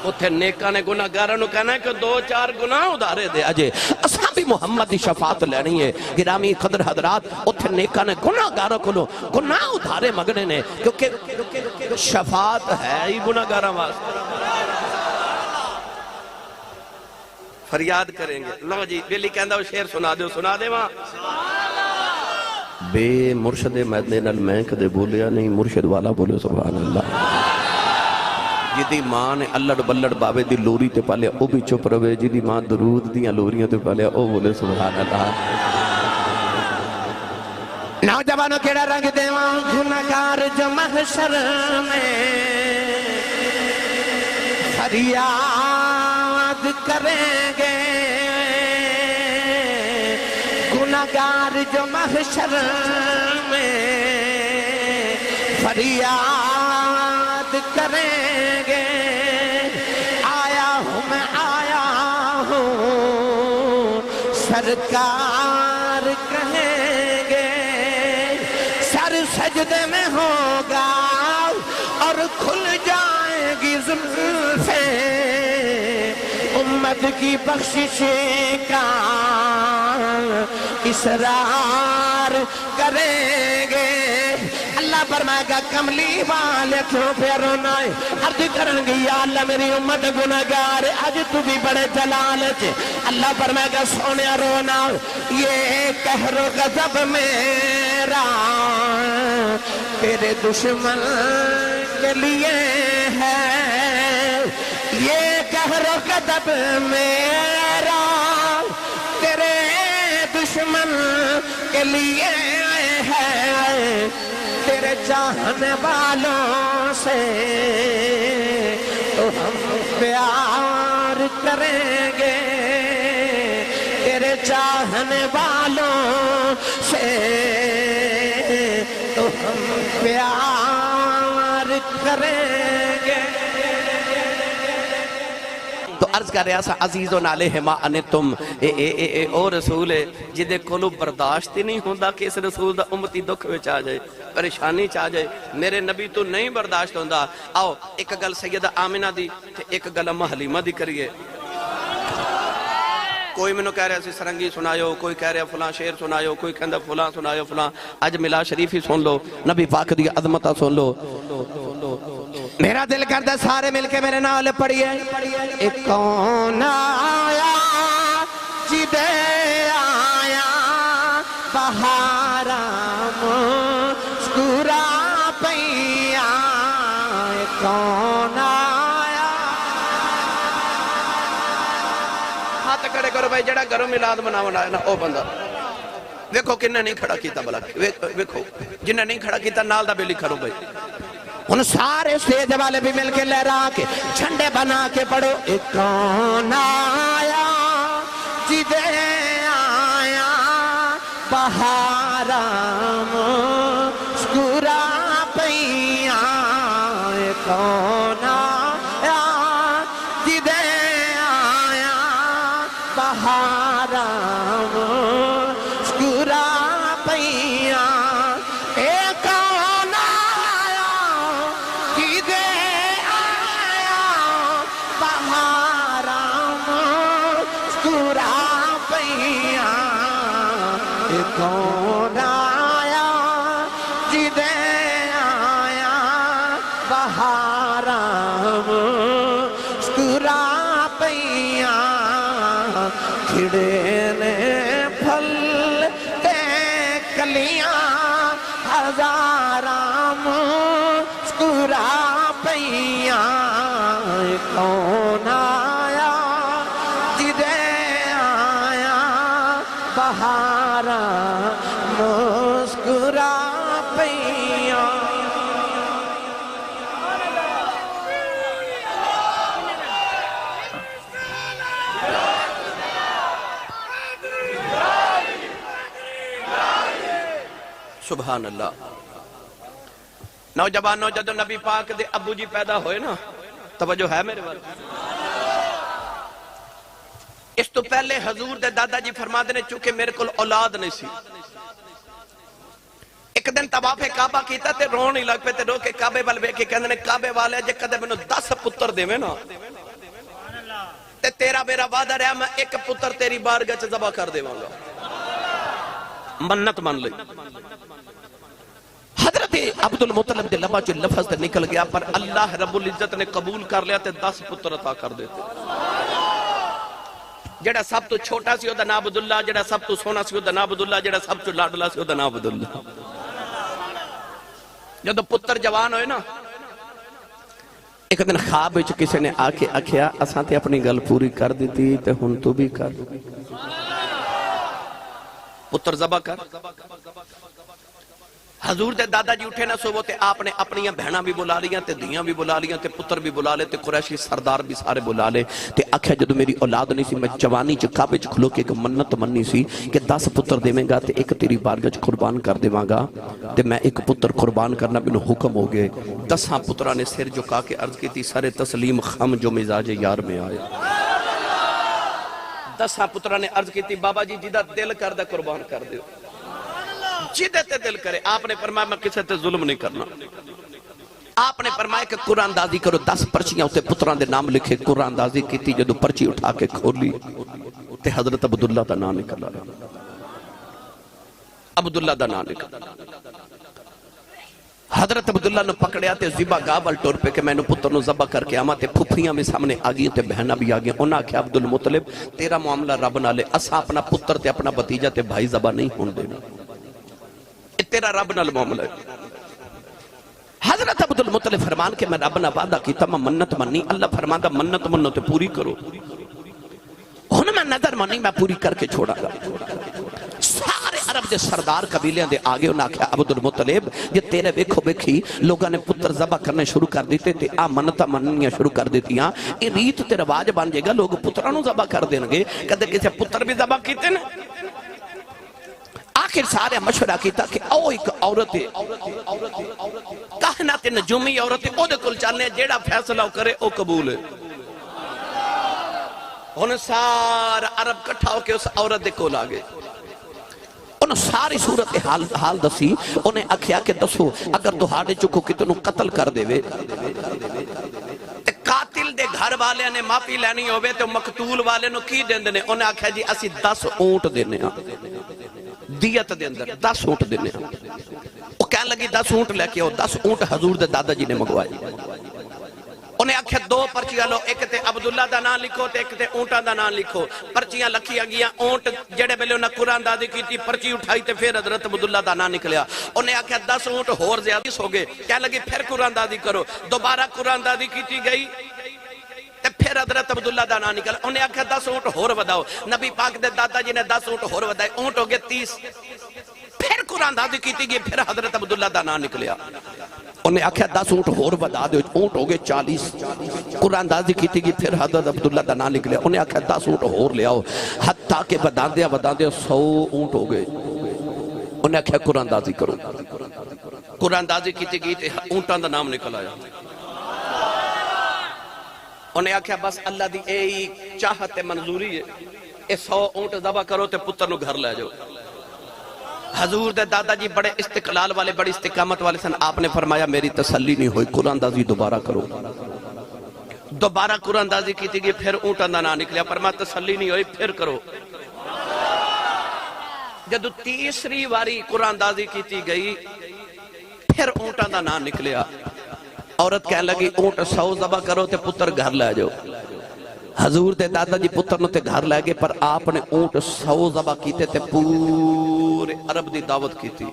Speaker 1: اتھے نیکاں نے گناہگاراں نوں کہنا ہے کہ دو چار گناہ ادھارے دے اجے اساں بھی محمد دی شفاعت لینی ہے گرامی قدر حضرات اتھے نیکاں نے گناہگاراں کولوں گناہ ادھارے مگنے نے کیونکہ شفاعت ہے ہی گناہگاراں واسطے فریاد کریں گے لو جی بیلی کہندا وہ شعر سنا دے وہاں بے مرشد مدنے نال میں کدے بولیا نہیں مرشد والا بولے سبحان اللہ جدی ماں نے اللڑ بلڑ بابے دی لوری تے پالیا او بھی چپ روے جدی ماں درود دیاں لوریاں تے پالیا او بولے سبحان اللہ
Speaker 2: نوجوانوں کیڑا رنگ دیواں گناہگار جو محشر میں فریاد کریں گے گناہگار جو محشر میں فریاد کریں گے آیا ہوں سرکار کہیں گے سر سجدے میں ہوگا اور کھل جائیں گی زلفیں امت کی بخشش کا اصرار کریں گے اللہ فرمائے گا کملی والے کیوں پہ رونا ہے عرض کرن گی یا اللہ میری امت گناہگار آج تو بھی بڑے جلال ہے اللہ فرمائے گا سونے رونا یہ قہر و غضب میرا تیرے دشمن کے لیے ہے یہ قہر و غضب میرا تیرے دشمن کے لیے ہے تیرے چاہنے والوں سے تو ہم پیار کریں گے تیرے چاہنے والوں سے تو ہم پیار کریں گے
Speaker 1: تو عرض کر رہا سا عزیزون علیہما انتم او رسول ہے جدے کولو برداشت نہیں ہوندہ کہ اس رسول دا امتی دکھ وچ آ جائے پریشانی چاہ جائے میرے نبی تو نہیں برداشت ہوندہ آؤ ایک گل سیدہ آمنہ دی ایک گل امہ حلیمہ دی کریے کوئی منو کہہ رہا سی سرنگی سنایو کوئی کہہ رہا فلاں شعر سنایو کوئی کہندہ فلاں سنایو فلاں اج ملا شریفی سن لو نبی پاک دی عظمتہ سن لو
Speaker 2: میرا دل کردہ سارے مل کے میرے نال پڑھیے ایک کون آیا جدے آیا بہارا مسکرا پیا ایک کون آیا
Speaker 1: ہاتھ کھڑے کرو بھائی جڑا گھروں میلاد مناونا ہے نا او بندہ ویکھو کنہ نہیں کھڑا کیتا بلا ویکھو جنہ نہیں کھڑا کیتا نال دا بیلی کھڑو بھائی
Speaker 2: ان سارے سٹیج والے بھی مل کے لہرا کے جھنڈے بنا کے پڑھو ایک کون آیا جدے آیا بہارا مسکرا پیا ایک کون آیا جدے آیا بہارا مسکرا پیا ایک کون آیا جدے آیا بہارا مسکرا پیا کھڑے نے پھل تے کلیاں ہزاراں مسکرا پیا کون آیا بہاراں مسکرا پیاں
Speaker 1: سبحان اللہ نوجوانوں جدو نبی پاک دے ابو جی پیدا ہوئے نا توجہ ہے میرے وال اس تو پہلے حضور دے دادا جی فرما دینے چونکہ میرے کل اولاد نہیں سی ایک دن طواف کعبہ کیتا تے رون ہی لگ پہ تے رو کے کعبے وال بے کے کہنے کعبے والے جے کدے میں 10 پتر دے میں نا تے تیرا میرا وعدہ رہا میں ایک پتر تیری بارگاہ چ ذبح کر دے وانگا منت مان لئی حضرت عبد المطلب دے لبا جو لفظ تے نکل گیا پر اللہ رب العزت نے قبول کر لیا تے 10 پتر عطا کر دیتے جڑا سب تو چھوٹا سی او دا نام عبداللہ جڑا سب تو سونا سی او دا نام عبداللہ جڑا سب تو لاڈلا سی او دا نام عبداللہ جدو پتر جوان ہوئے نا ایک دن خواب وچ کسی نے آ کے آکھیا اساں تے اپنی گل پوری کر دیتی تے ہن تو بھی کر پتر ذبح کر حضور دے دادا جی اٹھے نہ سوو تے آپ نے اپنی بہناں بھی بلا لیاں تے دیاں بھی بلا لیاں تے پتر بھی بلا لے تے قریشی سردار بھی سارے بلا لے تے آکھیا جدو میری اولاد نہیں سی میں جوانی چ کعبے چ کھلو کے ایک منت مننی سی کہ 10 پتر دیویں گا تے ایک تیری بارگاہ چ قربان کر دیواں گا تے میں ایک پتر قربان کرنا مینوں حکم ہو گئے 10 پتراں نے سر جھکا کے عرض کی تھی سر تسلیم خم جو مزاج یار میں آئے 10 پتراں نے عرض کی تھی بابا جی جیدہ دل کر دے قربان کر دیو جیدے تے دل کرے آپ نے فرمایا میں کسے تے ظلم نہیں کرنا آپ نے فرمایا کہ قرآن دازی کرو 10 پرچیاں ہوتے پتران دے نام لکھے قرآن دازی کی تھی جدو پرچی اٹھا کے کھولی تے حضرت عبداللہ دا نام نکلا عبداللہ دا نام نکلا حضرت عبداللہ نے پکڑیا تے زبا گاول ٹور پہ کہ میں نے پتر نو ذبح کر کے آما تے پھپھیاں میں سامنے آگئی تے بہنہ بھی آگئی انہاں کہا عبدالمطلب تیرا معاملہ رب نہ لے اسا اپنا پتر تے اپنا بتیجہ تے بھائی ذبح نہیں ہون دینا تیرا رب نال معاملہ ہے حضرت عبدالمطلب فرمان کہ میں رب نہ وعدہ کیتا میں منت منی اللہ فرمان دا منت منو تے پوری کرو ہن میں نظر منی میں پوری کر کے چھوڑا گا سارے عرب دے سردار قبیلیاں دے آگے انہاں کہا عبدالمطلب یہ تیرے ویکھو ویکھی لوگاں نے پتر ذبح کرنے شروع کر دیتے تے منتاں مننیاں شروع کر دیتیاں یہ ریت تے رواج بن جائے گا لوگ پترانوں ذبح کر دیں گے کدے کسے پتر بھی ذبح کیتے نا آخر سارے مشورہ کیتا کہ او ایک عورت کہنات نجومی عورت او دے کل چلنے جیڑا فیصلہ کرے او قبول ہے انہیں سارا عرب کٹھا ہو کے اس عورت دے کول آگے انہیں ساری صورت حال دسی انہیں اکھیا کہ دسو اگر تو ہاڑے چکو کتنوں قتل کر دے وے قاتل دے گھر والے نے معافی لینی ہوئے تو مقتول والے نو کی دیں دینے انہیں اکھیا جی اسی 10 اونٹ دینے ہاں دیت دے اندر 10 اونٹ دینے ہاں وہ کہنے لگی 10 اونٹ لے کے 10 اونٹ حضور دے دادا جی نے مگوائی انہیں آکھے 2 پرچیاں لو ایک تے عبداللہ دا نام لکھو تے ایک تے اونٹاں دا نام لکھو پرچیاں لکھی گیا اونٹ جڑے بلے انہیں قرآن دادی کی تھی پرچی اٹھائی تے پھر حضرت عبداللہ دا نام نکلیا انہیں آکھے 10 اونٹ ہور زیادہ ہو گئے کہنے لگی پھر قرآن دادی کرو دوبارہ قرآن دادی کی تھی گئی تے پھر حضرت عبداللہ دا نام نکل انہیں آکھے 10 اونٹ ہور وداؤ نبی پاک دے دادا جی نے 10 اونٹ ہور ودائے اونٹ ہو گئے 30 پھر قرآن دادی کی تھی گئی پھر حضرت عبداللہ دا نام نکلیا انہیں آکھیا 10 اونٹ ہور بدا دے اونٹ ہو گئے 40 قرآن دازی کی تھی پھر حضرت عبداللہ دا نام نکلیا انہیں آکھیا 10 اونٹ ہور لے آؤ حتیٰ کہ بدا دیا 100 اونٹ ہو گئے انہیں آکھیا قرآن دازی کرو قرآن دازی کی تھی اونٹان دا نام نکل آیا انہیں آکھیا بس اللہ دی اے چاہت منظوری ہے اے 100 اونٹ ذبح کرو تے پتر نو گھر لے جاؤ حضور دے دادا جی بڑے استقلال والے بڑی استقامت والے سن آپ نے فرمایا میری تسلی نہیں ہوئی قرآن دازی دوبارہ کرو دوبارہ قرآن دازی کی تھی پھر اونٹاں دا نام نکلیا فرمایا تسلی نہیں ہوئی پھر کرو جدو تیسری واری قرآن دازی کی تھی گئی پھر اونٹاں دا نام نکلیا عورت کہنے لگی اونٹ 100 ذبح کرو تے پتر گھر لے جاؤ حضور دے دادا جی پتر نو تے گھر لے گئے پر آپ نے اونٹ 100 ذبح کیتے تے پورے عرب دی دعوت کی تھی